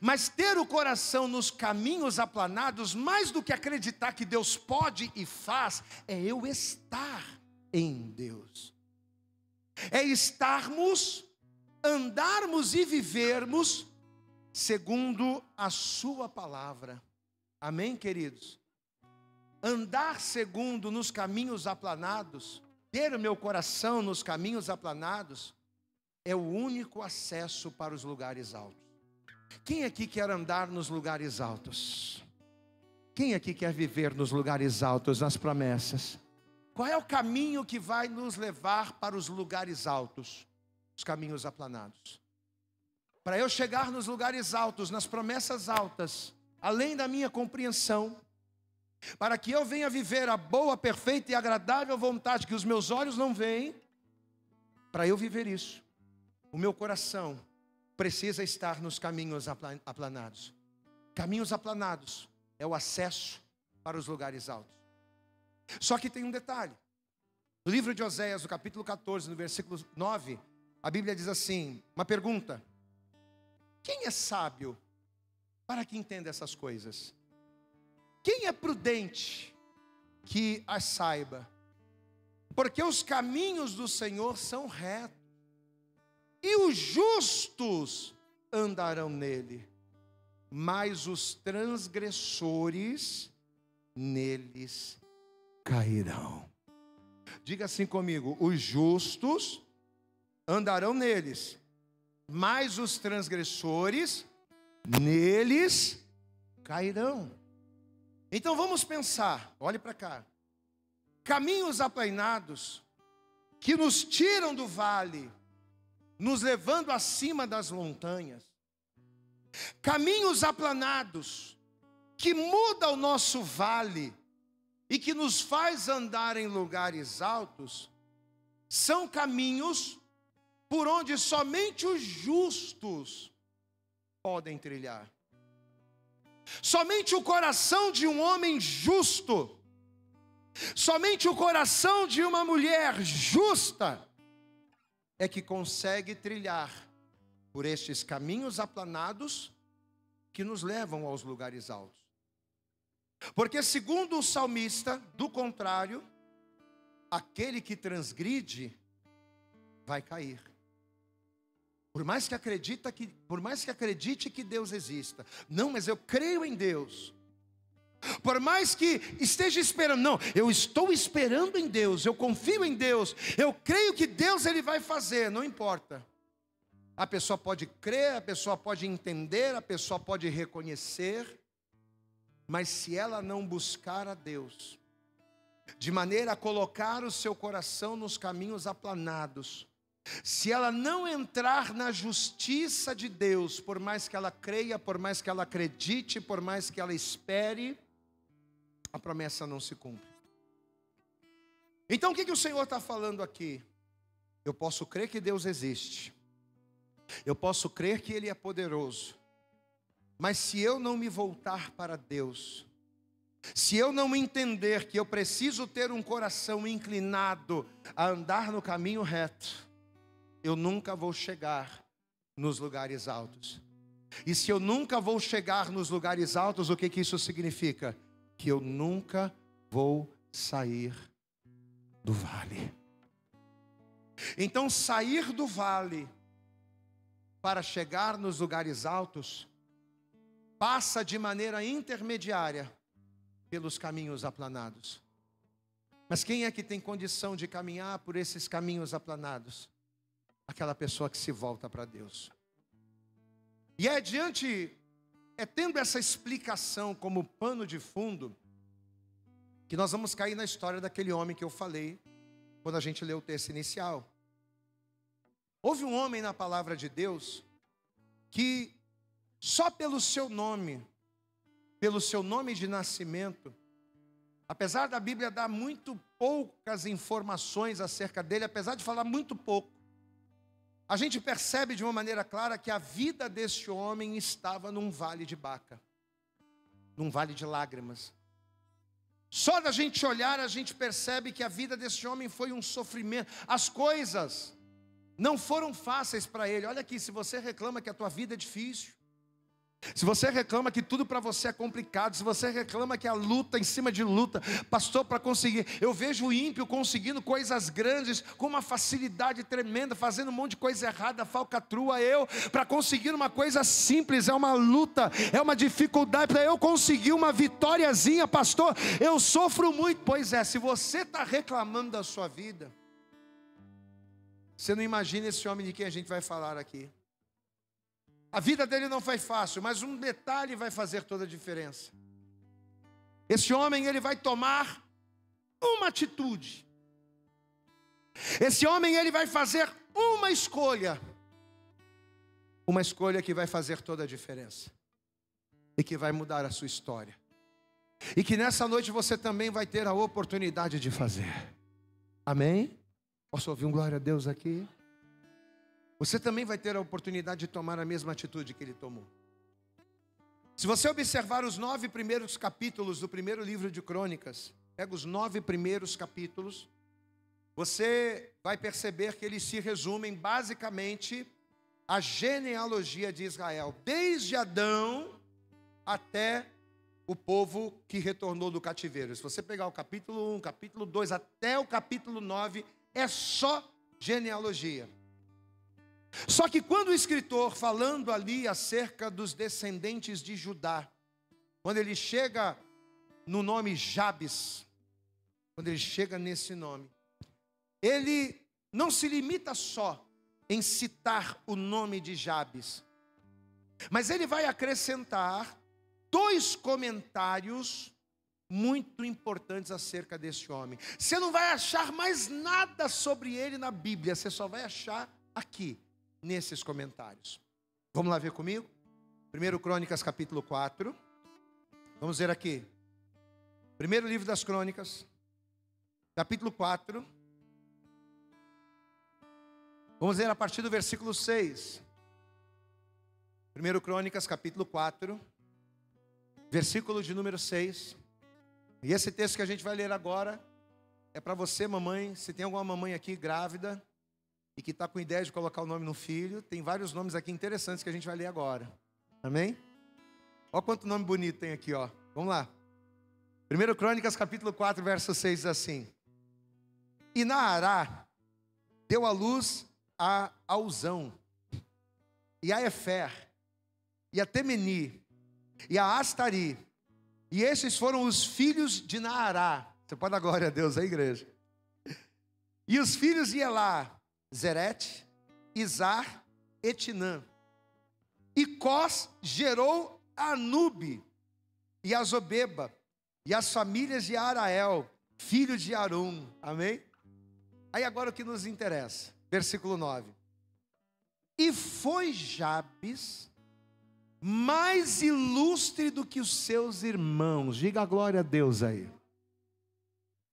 Mas ter o coração nos caminhos aplanados, mais do que acreditar que Deus pode e faz, é eu estar em Deus. É estarmos, andarmos e vivermos segundo a sua palavra. Amém, queridos? Andar segundo nos caminhos aplanados, ter o meu coração nos caminhos aplanados, é o único acesso para os lugares altos. Quem aqui quer andar nos lugares altos? Quem aqui quer viver nos lugares altos, nas promessas? Qual é o caminho que vai nos levar para os lugares altos? Os caminhos aplanados. Para eu chegar nos lugares altos, nas promessas altas, além da minha compreensão, para que eu venha viver a boa, perfeita e agradável vontade que os meus olhos não veem, para eu viver isso, o meu coração precisa estar nos caminhos aplanados. Caminhos aplanados é o acesso para os lugares altos. Só que tem um detalhe. No livro de Oséias, no capítulo 14, no versículo 9, a Bíblia diz assim, uma pergunta: quem é sábio para que entenda essas coisas? Quem é prudente que as saiba? Porque os caminhos do Senhor são retos, e os justos andarão nele, mas os transgressores neles cairão. Diga assim comigo: os justos andarão neles, mas os transgressores neles cairão. Então vamos pensar, olhe para cá. Caminhos aplanados que nos tiram do vale, nos levando acima das montanhas. Caminhos aplanados que mudam o nosso vale e que nos faz andar em lugares altos, são caminhos por onde somente os justos podem trilhar. Somente o coração de um homem justo, somente o coração de uma mulher justa é que consegue trilhar por estes caminhos aplanados que nos levam aos lugares altos. Porque segundo o salmista, do contrário, aquele que transgride vai cair. Por mais que acredite que Deus exista. Não, mas eu creio em Deus. Por mais que esteja esperando. Não, eu estou esperando em Deus. Eu confio em Deus. Eu creio que Deus ele vai fazer. Não importa. A pessoa pode crer, a pessoa pode entender, a pessoa pode reconhecer. Mas se ela não buscar a Deus, de maneira a colocar o seu coração nos caminhos aplanados, se ela não entrar na justiça de Deus, por mais que ela creia, por mais que ela acredite, por mais que ela espere, a promessa não se cumpre. Então o que o Senhor está falando aqui? Eu posso crer que Deus existe, eu posso crer que Ele é poderoso, mas se eu não me voltar para Deus, Se eu não entender que eu preciso ter um coração inclinado a andar no caminho reto, eu nunca vou chegar nos lugares altos. E se eu nunca vou chegar nos lugares altos, o que isso significa? Que eu nunca vou sair do vale. Então, sair do vale para chegar nos lugares altos passa de maneira intermediária pelos caminhos aplanados. Mas quem é que tem condição de caminhar por esses caminhos aplanados? Aquela pessoa que se volta para Deus. E é tendo essa explicação como pano de fundo, que nós vamos cair na história daquele homem que eu falei, quando a gente leu o texto inicial. Houve um homem na palavra de Deus, que só pelo seu nome de nascimento, apesar da Bíblia dar muito poucas informações acerca dele, apesar de falar muito pouco, a gente percebe de uma maneira clara que a vida desse homem estava num vale de Baca, num vale de lágrimas. Só da gente olhar, a gente percebe que a vida desse homem foi um sofrimento. As coisas não foram fáceis para ele. Olha aqui, se você reclama que a tua vida é difícil, se você reclama que tudo para você é complicado, se você reclama que a luta em cima de luta, pastor, para conseguir, eu vejo o ímpio conseguindo coisas grandes com uma facilidade tremenda, fazendo um monte de coisa errada, falcatrua. Eu, para conseguir uma coisa simples, é uma luta, é uma dificuldade. Para eu conseguir uma vitóriazinha, pastor, eu sofro muito. Pois é, se você está reclamando da sua vida, você não imagina esse homem de quem a gente vai falar aqui. A vida dele não foi fácil, mas um detalhe vai fazer toda a diferença. Esse homem, ele vai tomar uma atitude. Esse homem, ele vai fazer uma escolha. Uma escolha que vai fazer toda a diferença. E que vai mudar a sua história. E que nessa noite você também vai ter a oportunidade de fazer. Amém? Posso ouvir um glória a Deus aqui? Você também vai ter a oportunidade de tomar a mesma atitude que ele tomou. Se você observar os 9 primeiros capítulos do primeiro livro de Crônicas, pega os 9 primeiros capítulos, você vai perceber que eles se resumem basicamente à genealogia de Israel, desde Adão até o povo que retornou do cativeiro. Se você pegar o capítulo 1, capítulo 2 até o capítulo 9, é só genealogia. Só que quando o escritor, falando ali acerca dos descendentes de Judá, quando ele chega no nome Jabes, quando ele chega nesse nome, ele não se limita só em citar o nome de Jabes, mas ele vai acrescentar 2 comentários muito importantes acerca desse homem. Você não vai achar mais nada sobre ele na Bíblia, você só vai achar aqui, nesses comentários. Vamos lá ver comigo? 1 Crônicas capítulo 4. Vamos ver aqui. Primeiro livro das Crônicas, capítulo 4. Vamos ver a partir do versículo 6. 1 Crônicas capítulo 4, versículo de número 6. E esse texto que a gente vai ler agora é para você, mamãe. Se tem alguma mamãe aqui grávida e que está com ideia de colocar o nome no filho, tem vários nomes aqui interessantes que a gente vai ler agora. Amém? Olha quanto nome bonito tem aqui, ó. Vamos lá. 1 Crônicas capítulo 4, verso 6 diz assim: E Naará deu à luz a Auzão, e a Efer, e a Temeni, e a Astari. E esses foram os filhos de Naará. Você pode dar glória a Deus aí, igreja. E os filhos de Elá, Zerete, Izar, Etinã. E Cós gerou Anube e Azobeba, e as famílias de Arael, filho de Arum. Amém? Aí agora o que nos interessa, versículo 9. E foi Jabes mais ilustre do que os seus irmãos. Diga a glória a Deus aí.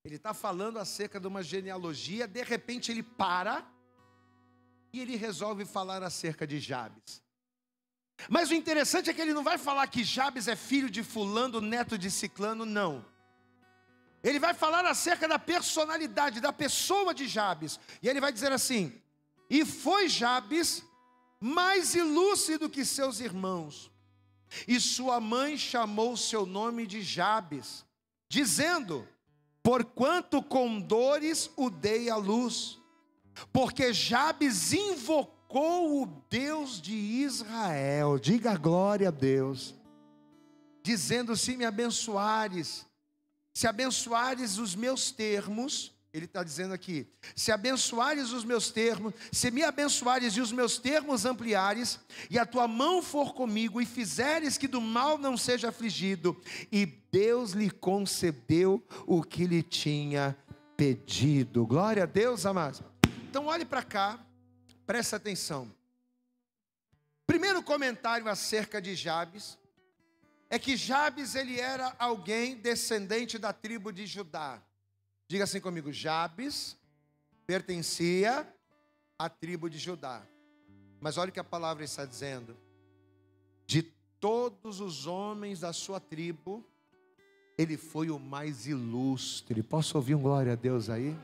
Ele está falando acerca de uma genealogia, de repente ele para e ele resolve falar acerca de Jabes. Mas o interessante é que ele não vai falar que Jabes é filho de fulano, neto de ciclano, não. Ele vai falar acerca da personalidade, da pessoa de Jabes. E ele vai dizer assim: e foi Jabes mais ilustre do que seus irmãos, e sua mãe chamou seu nome de Jabes, dizendo: porquanto com dores o dei à luz. Porque Jabes invocou o Deus de Israel, diga glória a Deus, dizendo: se me abençoares, se abençoares os meus termos, ele está dizendo aqui, se abençoares os meus termos, se me abençoares e os meus termos ampliares, e a tua mão for comigo, e fizeres que do mal não seja afligido, e Deus lhe concedeu o que lhe tinha pedido. Glória a Deus, amados. Então olhe para cá, presta atenção. Primeiro comentário acerca de Jabes é que Jabes ele era alguém descendente da tribo de Judá. Diga assim comigo: Jabes pertencia à tribo de Judá. Mas olha o que a palavra está dizendo: de todos os homens da sua tribo, ele foi o mais ilustre. Posso ouvir um glória a Deus aí?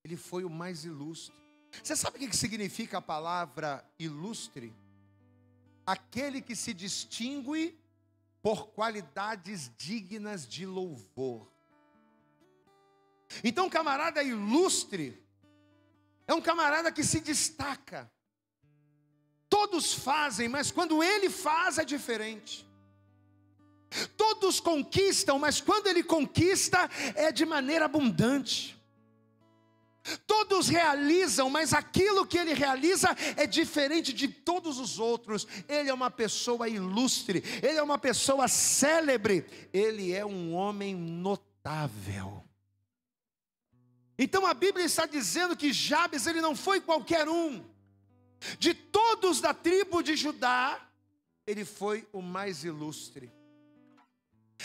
Ele foi o mais ilustre. Você sabe o que significa a palavra ilustre? Aquele que se distingue por qualidades dignas de louvor. Então, um camarada ilustre é um camarada que se destaca. Todos fazem, mas quando ele faz é diferente. Todos conquistam, mas quando ele conquista é de maneira abundante. Todos realizam, mas aquilo que ele realiza é diferente de todos os outros. Ele é uma pessoa ilustre, ele é uma pessoa célebre, ele é um homem notável. Então a Bíblia está dizendo que Jabes ele não foi qualquer um. De todos da tribo de Judá, ele foi o mais ilustre.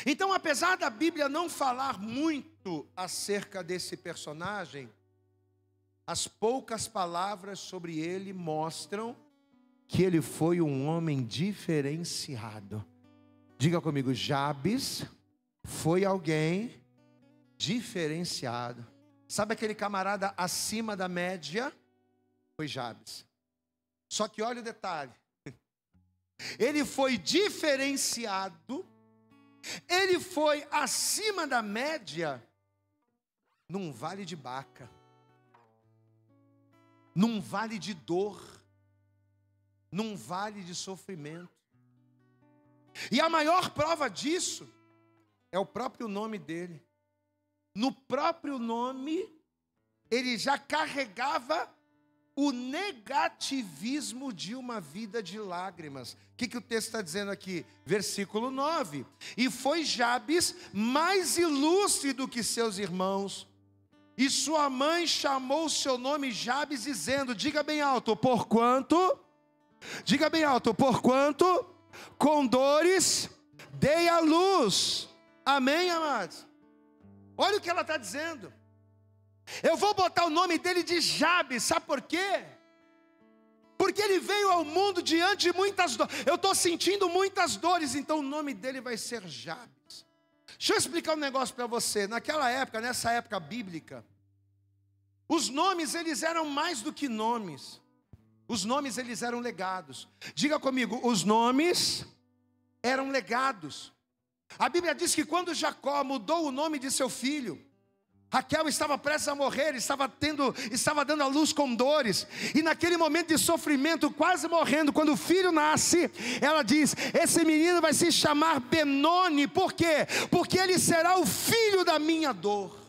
Então, apesar da Bíblia não falar muito acerca desse personagem, as poucas palavras sobre ele mostram que ele foi um homem diferenciado. Diga comigo: Jabes foi alguém diferenciado. Sabe aquele camarada acima da média? Foi Jabes. Só que olha o detalhe. Ele foi diferenciado, ele foi acima da média num vale de Baca, num vale de dor, num vale de sofrimento. E a maior prova disso é o próprio nome dele. No próprio nome, ele já carregava o negativismo de uma vida de lágrimas. O que o texto está dizendo aqui? Versículo 9: e foi Jabes mais ilustre do que seus irmãos, e sua mãe chamou seu nome Jabes, dizendo, diga bem alto, porquanto, diga bem alto, porquanto com dores dei à luz. Amém, amados? Olha o que ela está dizendo. Eu vou botar o nome dele de Jabes, sabe por quê? Porque ele veio ao mundo diante de muitas dores. Eu estou sentindo muitas dores, então o nome dele vai ser Jabes. Deixa eu explicar um negócio para você. Naquela época, nessa época bíblica, os nomes eles eram mais do que nomes. Os nomes eles eram legados. Diga comigo, os nomes eram legados. A Bíblia diz que quando Jacó mudou o nome de seu filho, Raquel estava prestes a morrer, estava dando à luz com dores, e naquele momento de sofrimento, quase morrendo, quando o filho nasce, ela diz, esse menino vai se chamar Benoni. Por quê? Porque ele será o filho da minha dor.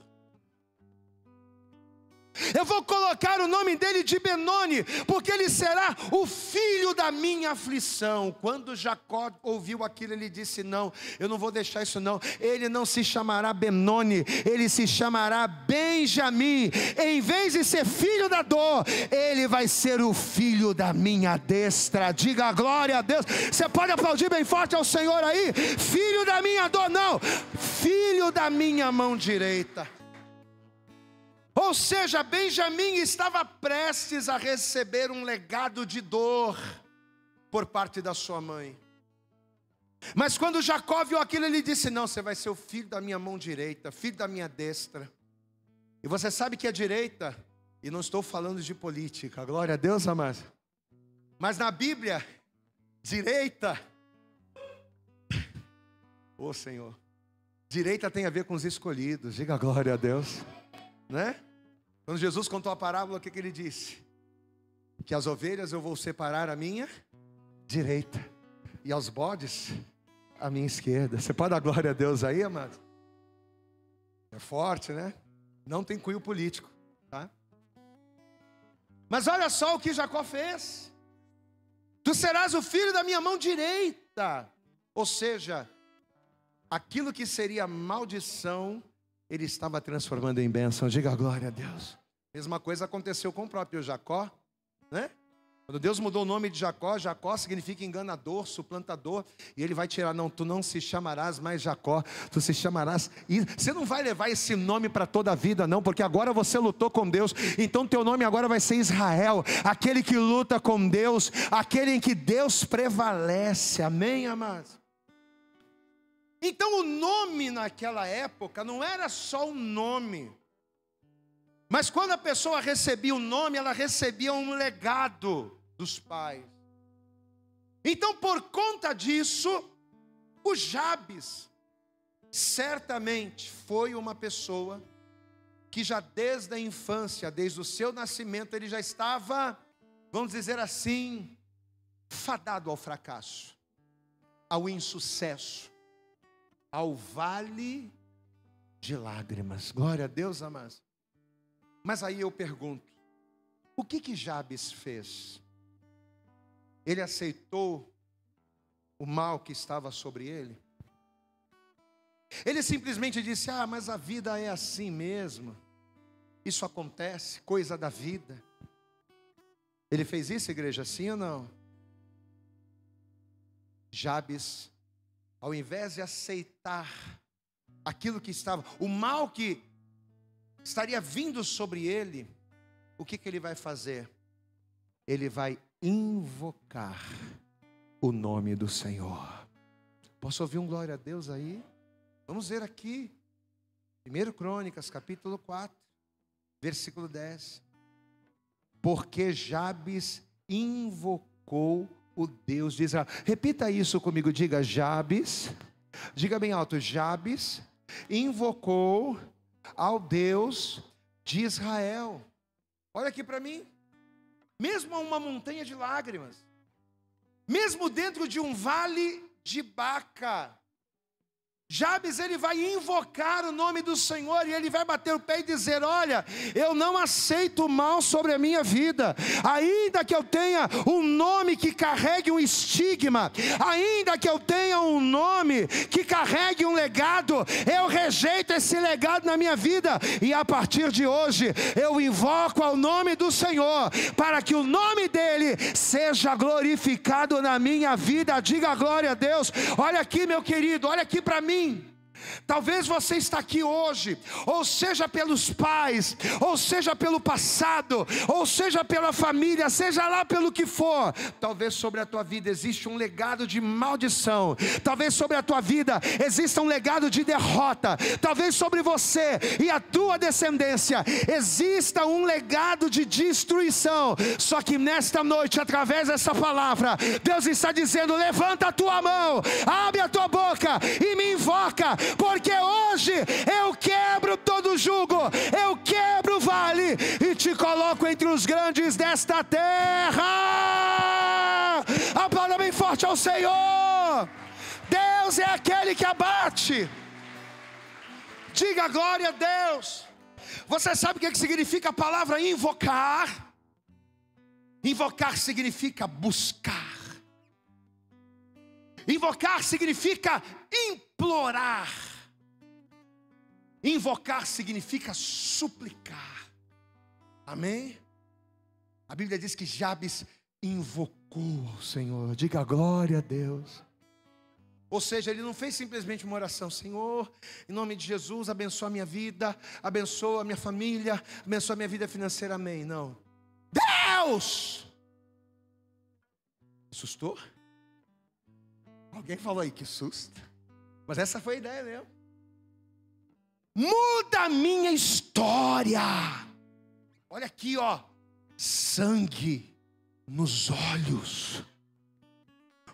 Eu vou colocar o nome dele de Benoni, porque ele será o filho da minha aflição. Quando Jacó ouviu aquilo, ele disse, não, eu não vou deixar isso não. Ele não se chamará Benoni, ele se chamará Benjamim. Em vez de ser filho da dor, ele vai ser o filho da minha destra. Diga glória a Deus. Você pode aplaudir bem forte ao Senhor aí? Filho da minha dor, não, filho da minha mão direita. Ou seja, Benjamim estava prestes a receber um legado de dor, por parte da sua mãe. Mas quando Jacó viu aquilo, ele disse: não, você vai ser o filho da minha mão direita, filho da minha destra. E você sabe que a direita, e não estou falando de política, glória a Deus, amados, mas na Bíblia, direita, ô Senhor, direita tem a ver com os escolhidos, diga glória a Deus, né? Quando Jesus contou a parábola, o que ele disse? Que as ovelhas eu vou separar à minha direita, e aos bodes à minha esquerda. Você pode dar glória a Deus aí, amado? É forte, né? Não tem cunho político, tá? Mas olha só o que Jacó fez. Tu serás o filho da minha mão direita. Ou seja, aquilo que seria maldição, ele estava transformando em bênção. Diga glória a Deus. Mesma coisa aconteceu com o próprio Jacó, né? Quando Deus mudou o nome de Jacó, Jacó significa enganador, suplantador. E ele vai tirar, não, tu não se chamarás mais Jacó, tu se chamarás. E você não vai levar esse nome para toda a vida, não, porque agora você lutou com Deus. Então teu nome agora vai ser Israel, aquele que luta com Deus, aquele em que Deus prevalece. Amém, amados? Então o nome naquela época não era só um nome. Mas quando a pessoa recebia o nome, ela recebia um legado dos pais. Então, por conta disso, o Jabes certamente foi uma pessoa que já desde a infância, desde o seu nascimento, ele já estava, vamos dizer assim, fadado ao fracasso, ao insucesso, ao vale de lágrimas. Glória a Deus, amados. Mas aí eu pergunto, o que Jabes fez? Ele aceitou o mal que estava sobre ele? Ele simplesmente disse: ah, mas a vida é assim mesmo, isso acontece, coisa da vida. Ele fez isso, igreja, sim ou não? Jabes, ao invés de aceitar aquilo que estava, o mal que estaria vindo sobre ele, o que ele vai fazer? Ele vai invocar o nome do Senhor. Posso ouvir um glória a Deus aí? Vamos ver aqui, 1 Crônicas, capítulo 4, versículo 10. Porque Jabes invocou o Deus de Israel. Repita isso comigo, diga Jabes, diga bem alto, Jabes invocou ao Deus de Israel. Olha aqui para mim. Mesmo a uma montanha de lágrimas, mesmo dentro de um vale de Baca, Jabes, ele vai invocar o nome do Senhor, e ele vai bater o pé e dizer: olha, eu não aceito o mal sobre a minha vida, ainda que eu tenha um nome que carregue um estigma, ainda que eu tenha um nome que carregue um legado, eu rejeito esse legado na minha vida, e a partir de hoje, eu invoco ao nome do Senhor, para que o nome dele seja glorificado na minha vida. Diga glória a Deus. Olha aqui, meu querido, olha aqui para mim. Talvez você está aqui hoje, ou seja pelos pais, ou seja pelo passado, ou seja pela família, seja lá pelo que for. Talvez sobre a tua vida existe um legado de maldição. Talvez sobre a tua vida exista um legado de derrota. Talvez sobre você e a tua descendência exista um legado de destruição. Só que nesta noite, através dessa palavra, Deus está dizendo: levanta a tua mão, abre a tua boca e me invoca, porque hoje eu quebro todo jugo, eu quebro o vale e te coloco entre os grandes desta terra. Aplauda bem forte ao Senhor. Deus é aquele que abate. Diga glória a Deus. Você sabe o que significa a palavra invocar? Invocar significa buscar. Invocar significa implorar. Invocar significa suplicar. Amém? A Bíblia diz que Jabes invocou ao Senhor. Diga glória a Deus. Ou seja, ele não fez simplesmente uma oração: Senhor, em nome de Jesus, abençoa a minha vida, abençoa a minha família, abençoa a minha vida financeira. Amém. Não. Deus! Assustou? Alguém falou aí, que susto. Mas essa foi a ideia mesmo. Muda a minha história. Olha aqui, ó. Sangue nos olhos.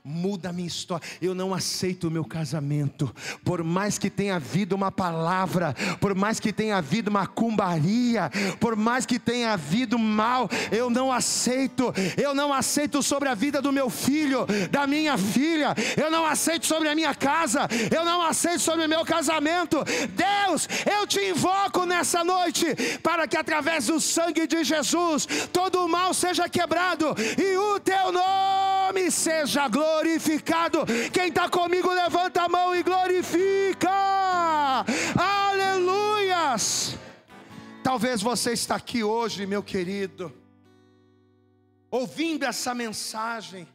Muda a minha história. Eu não aceito o meu casamento. Por mais que tenha havido uma palavra, por mais que tenha havido macumbaria, por mais que tenha havido mal, eu não aceito. Eu não aceito sobre a vida do meu filho, da minha filha. Eu não aceito sobre a minha casa. Eu não aceito sobre o meu casamento. Deus, eu te invoco nessa noite, para que através do sangue de Jesus, todo o mal seja quebrado, e o teu nome seja glorificado. Quem está comigo, levanta a mão e glorifica. Aleluias. Talvez você está aqui hoje, meu querido, ouvindo essa mensagem,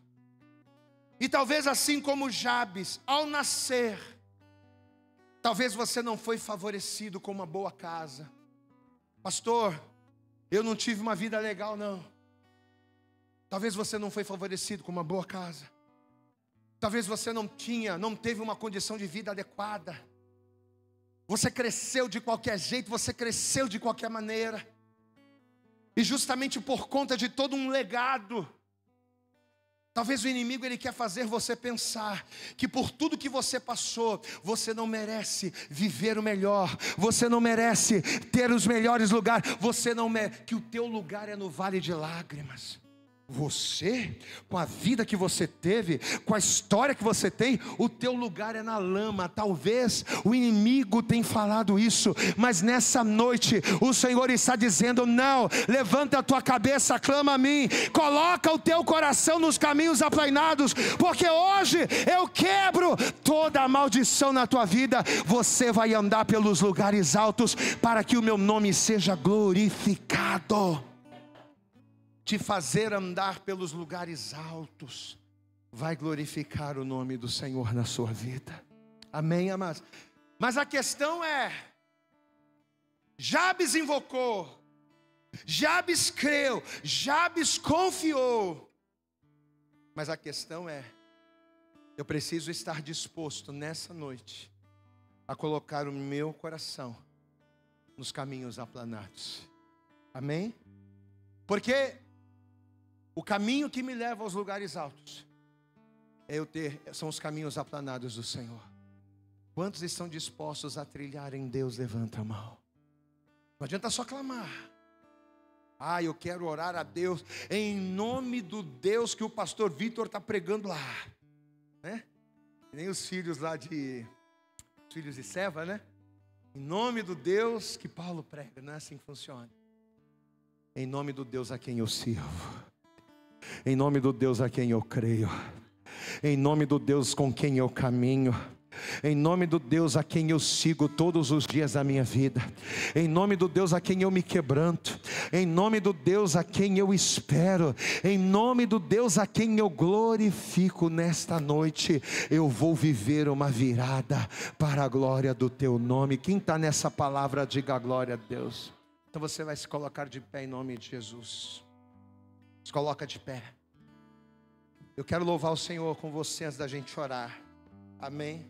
e talvez assim como Jabes, ao nascer, talvez você não foi favorecido com uma boa casa. Pastor, eu não tive uma vida legal não. Talvez você não foi favorecido com uma boa casa. Talvez você não teve uma condição de vida adequada. Você cresceu de qualquer jeito, você cresceu de qualquer maneira. E justamente por conta de todo um legado, talvez o inimigo ele quer fazer você pensar que por tudo que você passou, você não merece viver o melhor, você não merece ter os melhores lugares, você não merece, que o teu lugar é no vale de lágrimas. Você, com a vida que você teve, com a história que você tem, o teu lugar é na lama. Talvez o inimigo tenha falado isso, mas nessa noite o Senhor está dizendo: não, levanta a tua cabeça, clama a mim, coloca o teu coração nos caminhos aplainados, porque hoje eu quebro toda a maldição na tua vida. Você vai andar pelos lugares altos, para que o meu nome seja glorificado. Te fazer andar pelos lugares altos vai glorificar o nome do Senhor na sua vida. Amém, amados? Mas a questão é, Jabes invocou, Jabes creu, Jabes confiou. Mas a questão é, eu preciso estar disposto nessa noite a colocar o meu coração nos caminhos aplanados. Amém? Porque o caminho que me leva aos lugares altos são os caminhos aplanados do Senhor. Quantos estão dispostos a trilhar em Deus? Levanta a mão. Não adianta só clamar. Eu quero orar a Deus em nome do Deus que o pastor Vitor está pregando lá, né? Nem os filhos lá os filhos de Seva, né? Em nome do Deus que Paulo prega. Não é assim que funciona. Em nome do Deus a quem eu sirvo, em nome do Deus a quem eu creio, em nome do Deus com quem eu caminho, em nome do Deus a quem eu sigo todos os dias da minha vida, em nome do Deus a quem eu me quebranto, em nome do Deus a quem eu espero, em nome do Deus a quem eu glorifico. Nesta noite eu vou viver uma virada para a glória do teu nome. Quem está nessa palavra, diga glória a Deus. Então você vai se colocar de pé em nome de Jesus. Se coloca de pé. Eu quero louvar o Senhor com você antes da gente orar. Amém?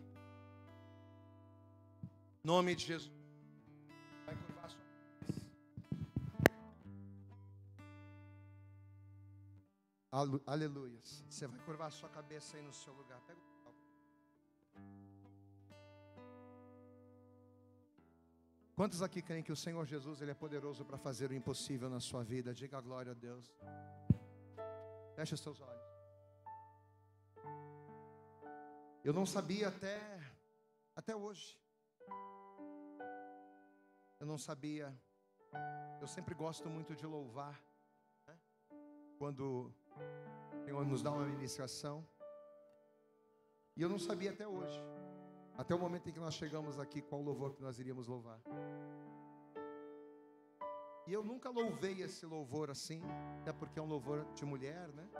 Em nome de Jesus. Vai curvar a sua cabeça. Aleluia. Você vai curvar a sua cabeça aí no seu lugar. Pega o palco. Quantos aqui creem que o Senhor Jesus ele é poderoso para fazer o impossível na sua vida? Diga a glória a Deus. Feche os seus olhos. Eu não sabia até hoje. Eu não sabia. Eu sempre gosto muito de louvar, né? Quando o Senhor nos dá uma ministração. E eu não sabia até hoje, até o momento em que nós chegamos aqui, qual louvor que nós iríamos louvar. E eu nunca louvei esse louvor assim, até porque é um louvor de mulher, né?